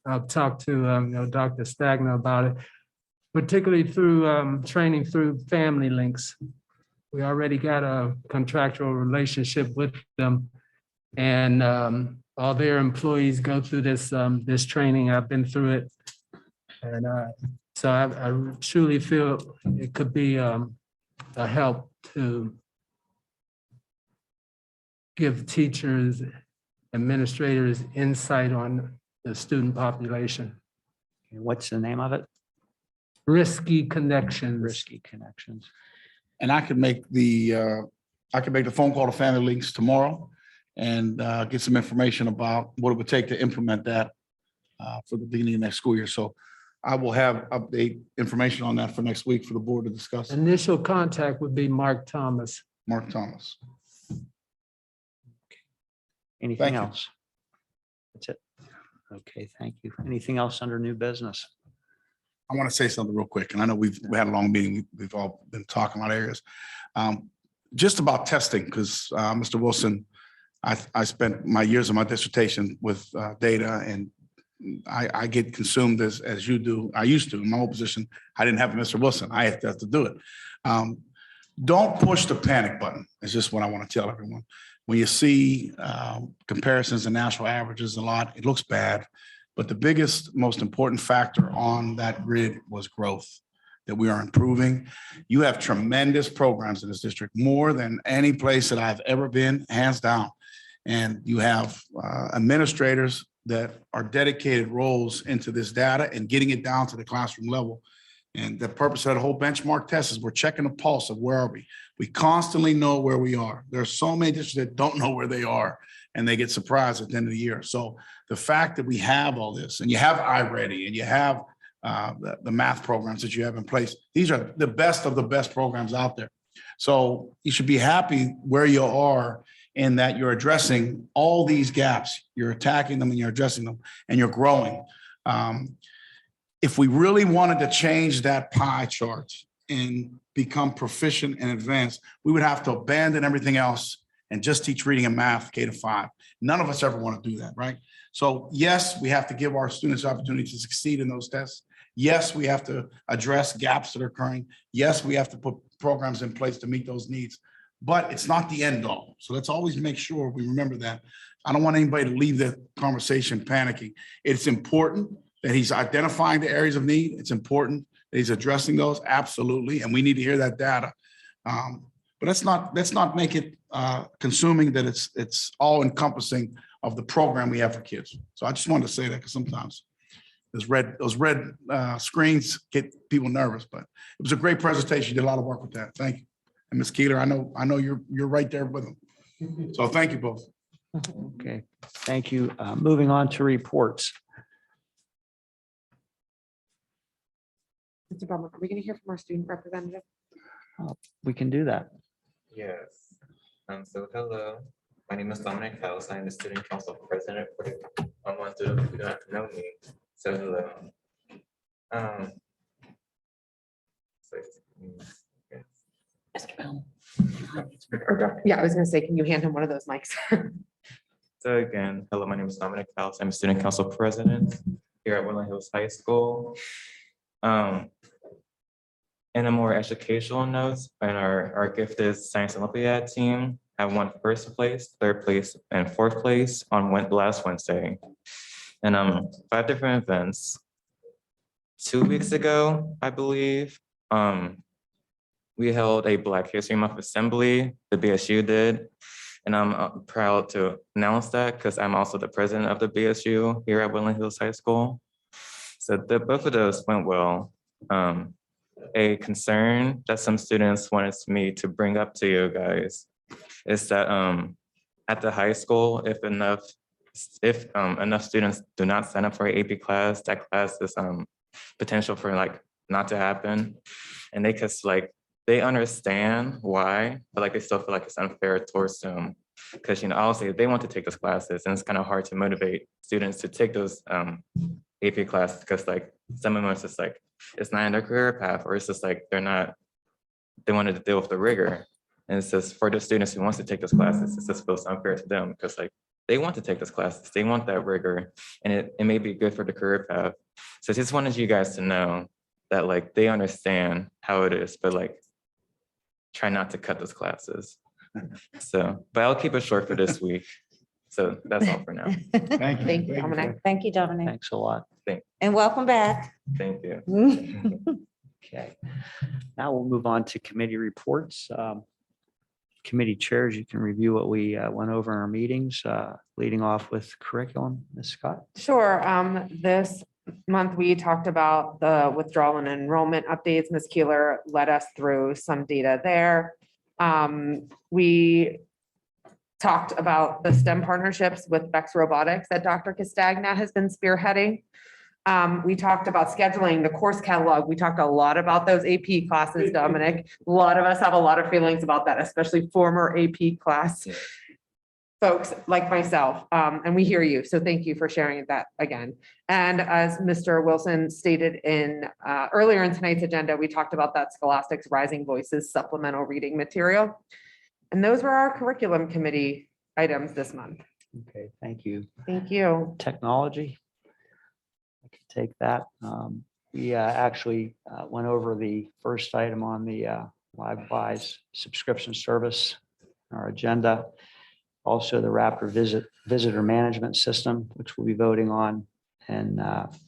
I'll talk to Dr. Stagner about it, particularly through training through Family Links. We already got a contractual relationship with them, and all their employees go through this training. I've been through it, and so I truly feel it could be a help to give teachers, administrators insight on the student population. What's the name of it? Risky Connections. Risky Connections. And I could make the phone call to Family Links tomorrow and get some information about what it would take to implement that for the beginning of next school year. So I will have update information on that for next week for the board to discuss. Initial contact would be Mark Thomas. Mark Thomas. Anything Thank you. else? That's it. Okay, thank you. Anything else under new business? I want to say something real quick, and I know we had a long meeting. We've all been talking about areas. Just about testing, because Mr. Wilson, I spent my years of my dissertation with data, and I get consumed as you do. I used to in my old position. I didn't have Mr. Wilson. I had to do it. Don't push the panic button. It's just what I want to tell everyone. When you see comparisons and national averages a lot, it looks bad. But the biggest, most important factor on that grid was growth, that we are improving. You have tremendous programs in this district, more than any place that I've ever been, hands down. And you have administrators that are dedicated roles into this data and getting it down to the classroom level. And the purpose of that whole benchmark test is we're checking the pulse of where are we. We constantly know where we are. There are so many districts that don't know where they are, and they get surprised at the end of the year. So the fact that we have all this, and you have iReady, and you have the math programs that you have in place, these are the best of the best programs out there. So you should be happy where you are in that you're addressing all these gaps. You're attacking them and you're addressing them, and you're growing. If we really wanted to change that pie chart and become proficient and advanced, we would have to abandon everything else and just teach reading and math K-5. None of us ever want to do that, right? So yes, we have to give our students the opportunity to succeed in those tests. Yes, we have to address gaps that are occurring. Yes, we have to put programs in place to meet those needs, but it's not the end all. So let's always make sure we remember that. I don't want anybody to leave the conversation panicking. It's important that he's identifying the areas of need. It's important that he's addressing those, absolutely, and we need to hear that data. But let's not make it consuming, that it's all encompassing of the program we have for kids. So I just wanted to say that, because sometimes those red screens get people nervous. But it was a great presentation. You did a lot of work with that. Thank you. And Ms. Keeler, I know you're right there with them. So thank you both. Okay, thank you. Moving on to reports. Mr. Bowman, are we going to hear from our student representative? We can do that. Yes. So hello, my name is Dominic House. I'm the student council president for the online students who do not know me. So hello. So, Yeah, I was going to say, can you hand him one of those mics? So again, hello, my name is Dominic House. I'm a student council president here at Woodland Hills High School. In a more educational note, and our gifted science Olympiad team have won first place, third place, and fourth place on last Wednesday. And 5 different events. 2 weeks ago, I believe, we held a Black History Month assembly, the BSU did. And I'm proud to announce that because I'm also the president of the BSU here at Woodland Hills High School. So both of those went well. A concern that some students wanted me to bring up to you guys is that at the high school, if enough students do not sign up for an AP class, that class is potential for like not to happen. And they understand why, but like they still feel like it's unfair towards them. Because obviously they want to take those classes and it's kind of hard to motivate students to take those AP classes because like some of them it's just like it's not in their career path, or it's just like they wanted to deal with the rigor. And it's just for the students who wants to take those classes, it just feels unfair to them because like they want to take those classes, they want that rigor, and it may be good for the career path. So I just wanted you guys to know that like they understand how it is, but like try not to cut those classes. So, but I'll keep it short for this week. So that's all for now. Thank you. Thank you, Dominic. Thank you, Dominic. Thanks a lot. And welcome back. Thank you. Okay. Now we'll move on to committee reports. Committee chairs, you can review what we went over in our meetings, leading off with curriculum. Ms. Scott? Sure. This month, we talked about the withdrawal and enrollment updates. Ms. Keeler led us through some data there. We talked about the STEM partnerships with Bex Robotics that Dr. Castagna has been spearheading. We talked about scheduling the course catalog. We talked a lot about those AP classes, Dominic. A lot of us have a lot of feelings about that, especially former AP class folks like myself. And we hear you. So thank you for sharing that again. And as Mr. Wilson stated in earlier in tonight's agenda, we talked about that Scholastic's Rising Voices supplemental reading material. And those were our curriculum committee items this month. Okay, thank you. Thank you. Technology. I can take that. We actually went over the first item on the LiveWise subscription service, our agenda. Also the Raptor visitor management system, which we'll be voting on, and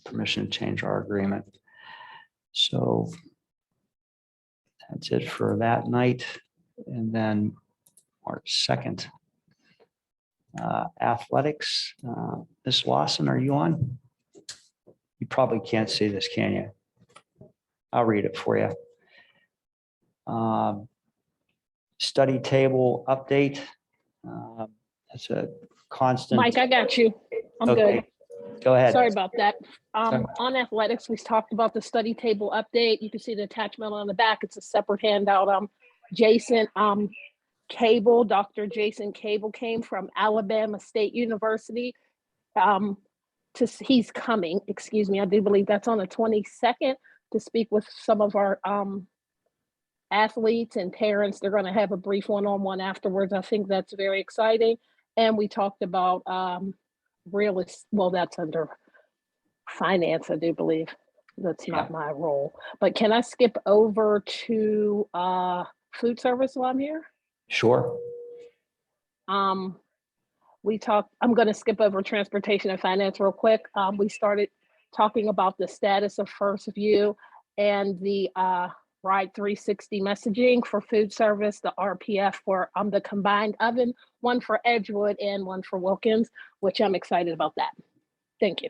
permission to change our agreement. So that's it for that night. And then March 2nd. Athletics. Ms. Lawson, are you on? You probably can't see this, can you? I'll read it for you. Study table update. That's a constant. Mike, I got you. I'm Okay, good. go ahead. Sorry about that. Sorry. On athletics, we talked about the study table update. You can see the attachment on the back. It's a separate handout. Jason Cable, Dr. Jason Cable came from Alabama State University. He's coming, excuse me, I do believe that's on the 22nd to speak with some of our athletes and parents. They're going to have a brief one-on-one afterwards. I think that's very exciting. And we talked about well, that's under finance, I do believe. That's not my role. But can I skip over to food service while I'm here? Sure. We talked, I'm going to skip over transportation and finance real quick. We started talking about the status of First View and the Ride 360 messaging for food service, the RPF for the combined oven, one for Edgewood and one for Wilkins, which I'm excited about that. Thank you.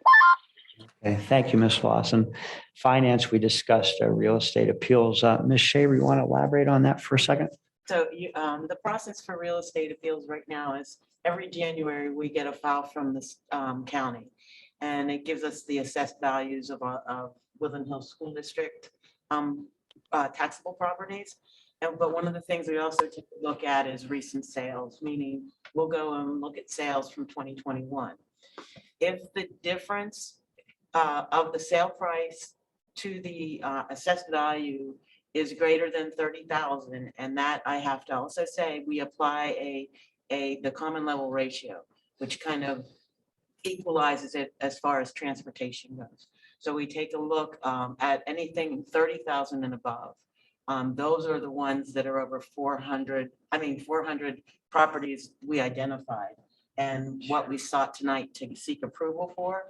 Okay, thank you, Ms. Lawson. Finance, we discussed real estate appeals. Ms. Shaver, you want to elaborate on that for a second? So you, the process for real estate appeals right now is every January, we get a file from this county. And it gives us the assessed values of Woodland Hills School District taxable properties. But one of the things we also take a look at is recent sales, meaning we'll go and look at sales from 2021. If the difference of the sale price to the assessed value is greater than 30,000, and that I have to also say, we apply the common level ratio, which kind of equalizes it as far as transportation goes. So we take a look at anything 30,000 and above. Those are the ones that are over 400 properties we identified and what we sought tonight to seek approval for.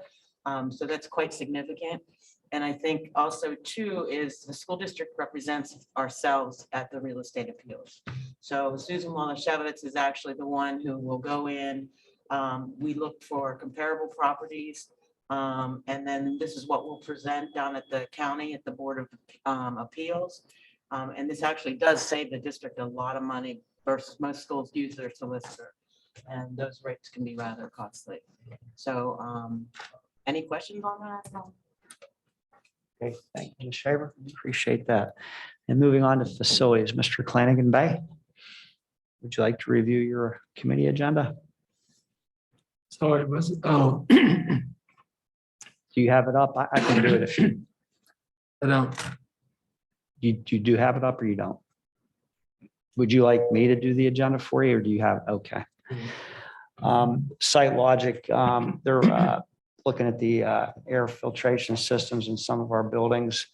So that's quite significant. And I think also too is the school district represents ourselves at the real estate appeals. So Susan Wallashevitz is actually the one who will go in. We look for comparable properties. And then this is what we'll present down at the county at the Board of Appeals. And this actually does save the district a lot of money versus most schools use their solicitor. And those rates can be rather costly. So any questions on that? Okay, thank you, Ms. Shaver. Appreciate that. And moving on to facilities, Mr. Flanagan Bay. Would you like to review your committee agenda? Sorry, was it? Oh, Do you have it up? I can do it if you. I don't. You do have it up or you don't? Would you like me to do the agenda for you or do you have, okay. Site Logic, they're looking at the air filtration systems in some of our buildings.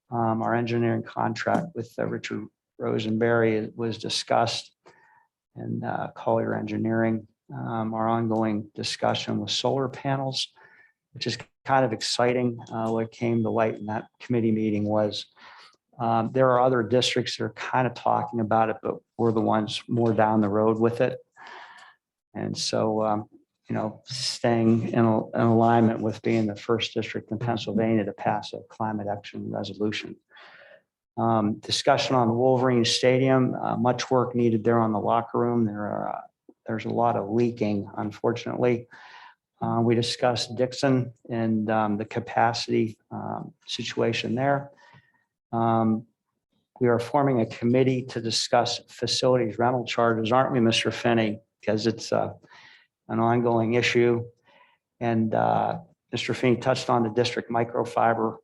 Our engineering contract with Richard Rosenberry was discussed and Collier Engineering. Our ongoing discussion with solar panels, which is kind of exciting. What came to light in that committee meeting was there are other districts that are kind of talking about it, but we're the ones more down the road with it. And so, staying in alignment with being the first district in Pennsylvania to pass a climate action resolution. Discussion on Wolverine Stadium, much work needed there on the locker room. There's a lot of leaking, unfortunately. We discussed Dixon and the capacity situation there. We are forming a committee to discuss facilities rental charges, aren't we, Mr. Finney? Because it's an ongoing issue. And Mr. Finney touched on the district microfiber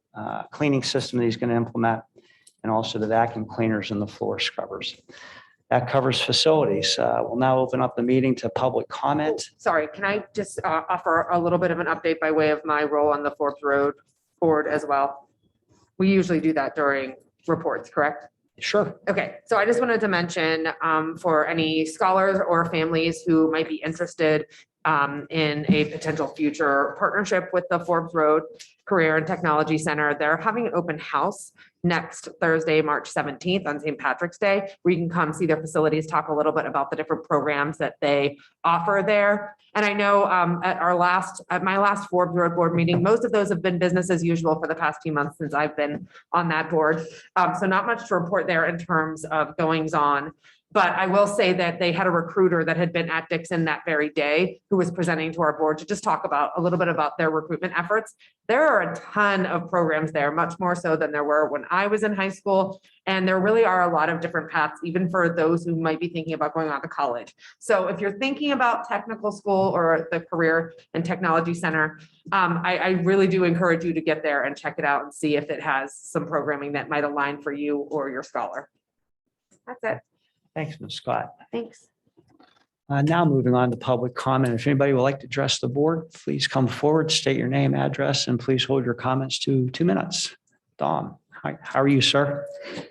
cleaning system that he's going to implement, and also the vacuum cleaners and the floor scrubbers. That covers facilities. We'll now open up the meeting to public comment. Sorry, can I just offer a little bit of an update by way of my role on the Forbes Road Board as well? We usually do that during reports, correct? Sure. Okay, so I just wanted to mention for any scholars or families who might be interested in a potential future partnership with the Forbes Road Career and Technology Center, they're having an open house next Thursday, March 17th on St. Patrick's Day, where you can come see their facilities, talk a little bit about the different programs that they offer there. And I know at my last Forbes Road Board meeting, most of those have been business as usual for the past few months since I've been on that board. So not much to report there in terms of goings on. But I will say that they had a recruiter that had been at Dixon that very day who was presenting to our board to just talk about a little bit about their recruitment efforts. There are a ton of programs there, much more so than there were when I was in high school. And there really are a lot of different paths, even for those who might be thinking about going on to college. So if you're thinking about technical school or the Career and Technology Center, I really do encourage you to get there and check it out and see if it has some programming that might align for you or your scholar. That's it. Thanks, Ms. Scott. Thanks. Now moving on to public comment. If anybody would like to address the board, please come forward, state your name, address, and please hold your comments to 2 minutes. Dom, hi, how are you, sir? How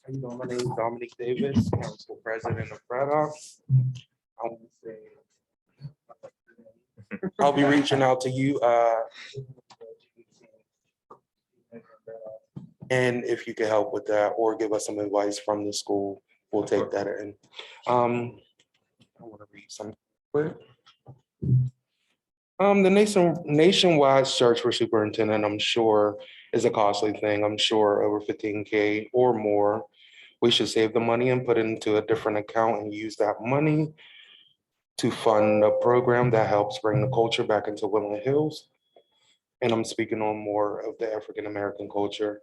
you doing? My name is Dominic Davis, Council President of Braddock. I'll be reaching out to you. And if you could help with that or give us some advice from the school, we'll take that in. I want to read something quick. The nationwide search for superintendent, I'm sure, is a costly thing. I'm sure over 15K or more. We should save the money and put it into a different account and use that money to fund a program that helps bring the culture back into Woodland Hills. And I'm speaking on more of the African-American culture.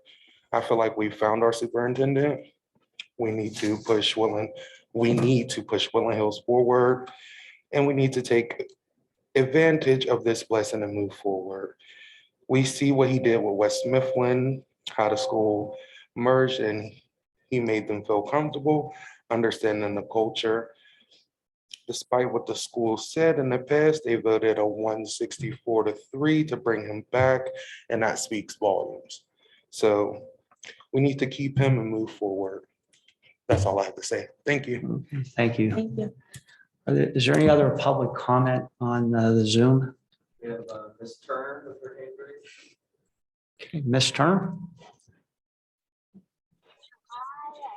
I feel like we found our superintendent. We need to push Woodland Hills forward. And we need to take advantage of this blessing and move forward. We see what he did with West Mifflin, how the school merged, and he made them feel comfortable, understanding the culture. Despite what the school said in the past, they voted a 164-3 to bring him back, and that speaks volumes. So we need to keep him and move forward. That's all I have to say. Thank you. Thank you. Is there any other public comment on the Zoom? We have Ms. Turner with her hand raised. Okay, Ms. Turner?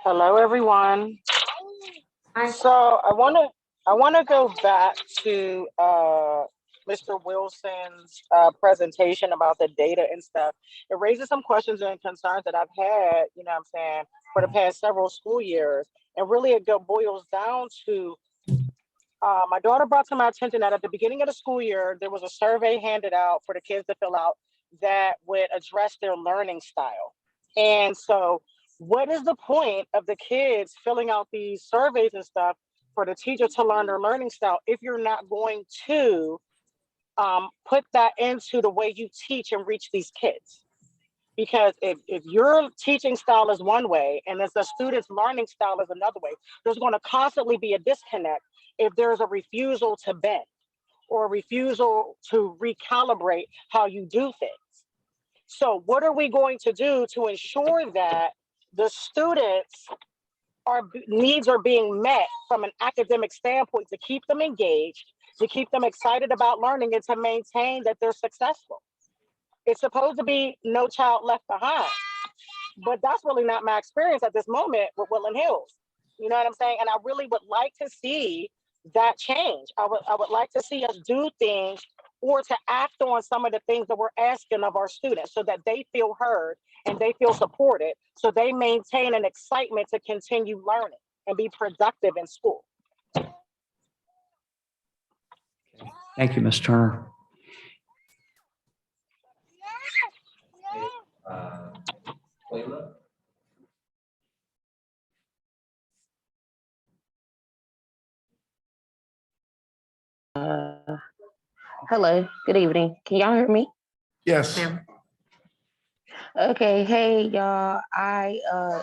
Hello, everyone. So I want to go back to Mr. Wilson's presentation about the data and stuff. It raises some questions and concerns that I've had, you know what I'm saying, for the past several school years. And really it boils down to, my daughter brought to my attention that at the beginning of the school year, there was a survey handed out for the kids to fill out that would address their learning style. And so what is the point of the kids filling out these surveys and stuff for the teacher to learn their learning style if you're not going to put that into the way you teach and reach these kids? Because if your teaching style is one way and if the student's learning style is another way, there's going to constantly be a disconnect if there's a refusal to bend or a refusal to recalibrate how you do things. So what are we going to do to ensure that the students' needs are being met from an academic standpoint to keep them engaged, to keep them excited about learning, and to maintain that they're successful? It's supposed to be no child left behind, but that's really not my experience at this moment with Woodland Hills. You know what I'm saying? And I really would like to see that change. I would like to see us do things or to act on some of the things that we're asking of our students so that they feel heard and they feel supported, so they maintain an excitement to continue learning and be productive in school. Thank you, Ms. Turner. Layla? Hello, good evening. Can y'all hear me? Yes. Okay, hey y'all. I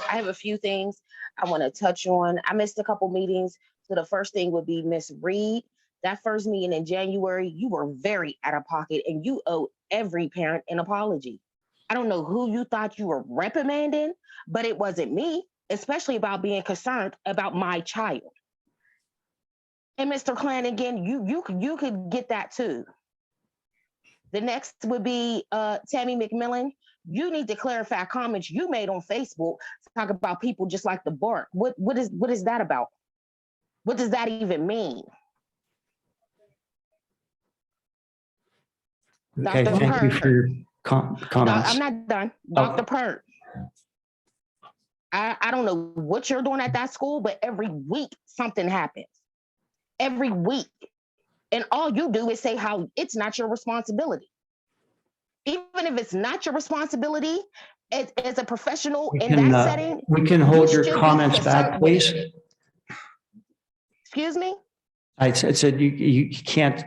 have a few things I want to touch on. I missed a couple meetings. So the first thing would be Miss Reed. That first meeting in January, you were very out of pocket and you owe every parent an apology. I don't know who you thought you were reprimanding, but it wasn't me, especially about being concerned about my child. And Mr. Flanagan, you could get that too. The next would be Tammy McMillan. You need to clarify comments you made on Facebook to talk about people just like the bark. What is that about? What does that even mean? Okay, Dr. thank you Pert. for your comments. I'm not done. Dr. Pert. I don't know what you're doing at that school, but every week something happens. Every week. And all you do is say how it's not your responsibility. Even if it's not your responsibility, as a professional in that setting. We can hold you your should be comments back, concerned with please. it. Excuse me? I said you can't,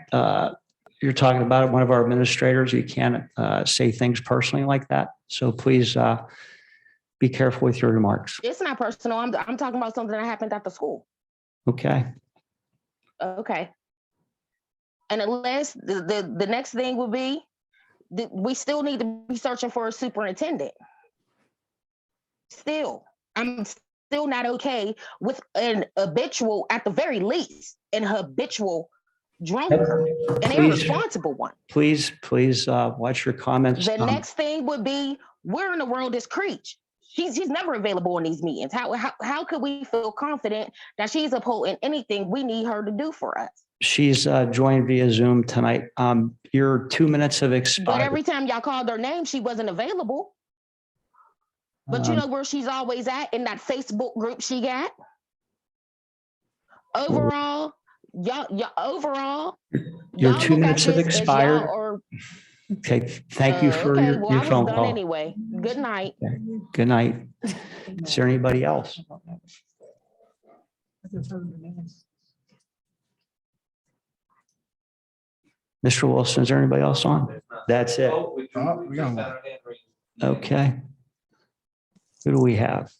you're talking about one of our administrators. You can't say things personally like that. So please be careful with your remarks. It's not personal. I'm talking about something that happened at the school. Okay. Okay. And the next thing would be that we still need to be searching for a superintendent. Still, I'm still not okay with an habitual, at the very least, an habitual drunker, an irresponsible one. Please watch your comments. The next thing would be, where in the world is Creech? She's never available in these meetings. How could we feel confident that she's upholding anything we need her to do for us? She's joined via Zoom tonight. Your 2 minutes have But expired. every time y'all called her name, she wasn't available. But you Um, know where she's always at in that Facebook group she got? Overall, overall. Your y'all 2 look at minutes have this as y'all expired. are- Okay, thank you for okay, well, your I was phone done call. anyway. Good night. Good night. Is there anybody else? Mr. Wilson, is there anybody else on? That's it. Oh, we got one. Okay. Who do we have?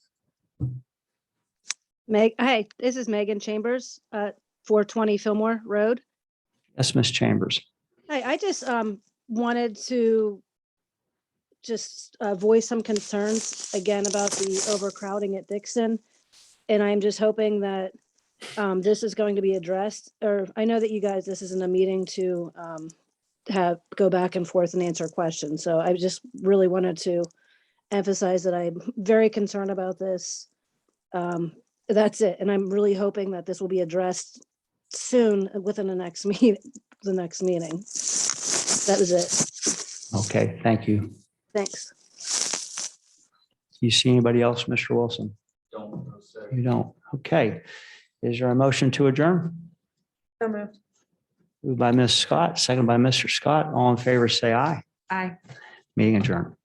Hey, this is Megan Chambers, 420 Fillmore Road. Yes, Ms. Chambers. Hey, I just wanted to just voice some concerns again about the overcrowding at Dixon. And I'm just hoping that this is going to be addressed, or I know that you guys, this isn't a meeting to go back and forth and answer questions. So I just really wanted to emphasize that I'm very concerned about this. That's it. And I'm really hoping that this will be addressed soon within the next meeting. That was it. Okay, thank you. Thanks. You see anybody else, Mr. Wilson? You don't. Okay. Is there a motion to adjourn? So moved. Moved by Ms. Scott, second by Mr. Scott. All in favor, say aye. Aye. Meeting adjourned.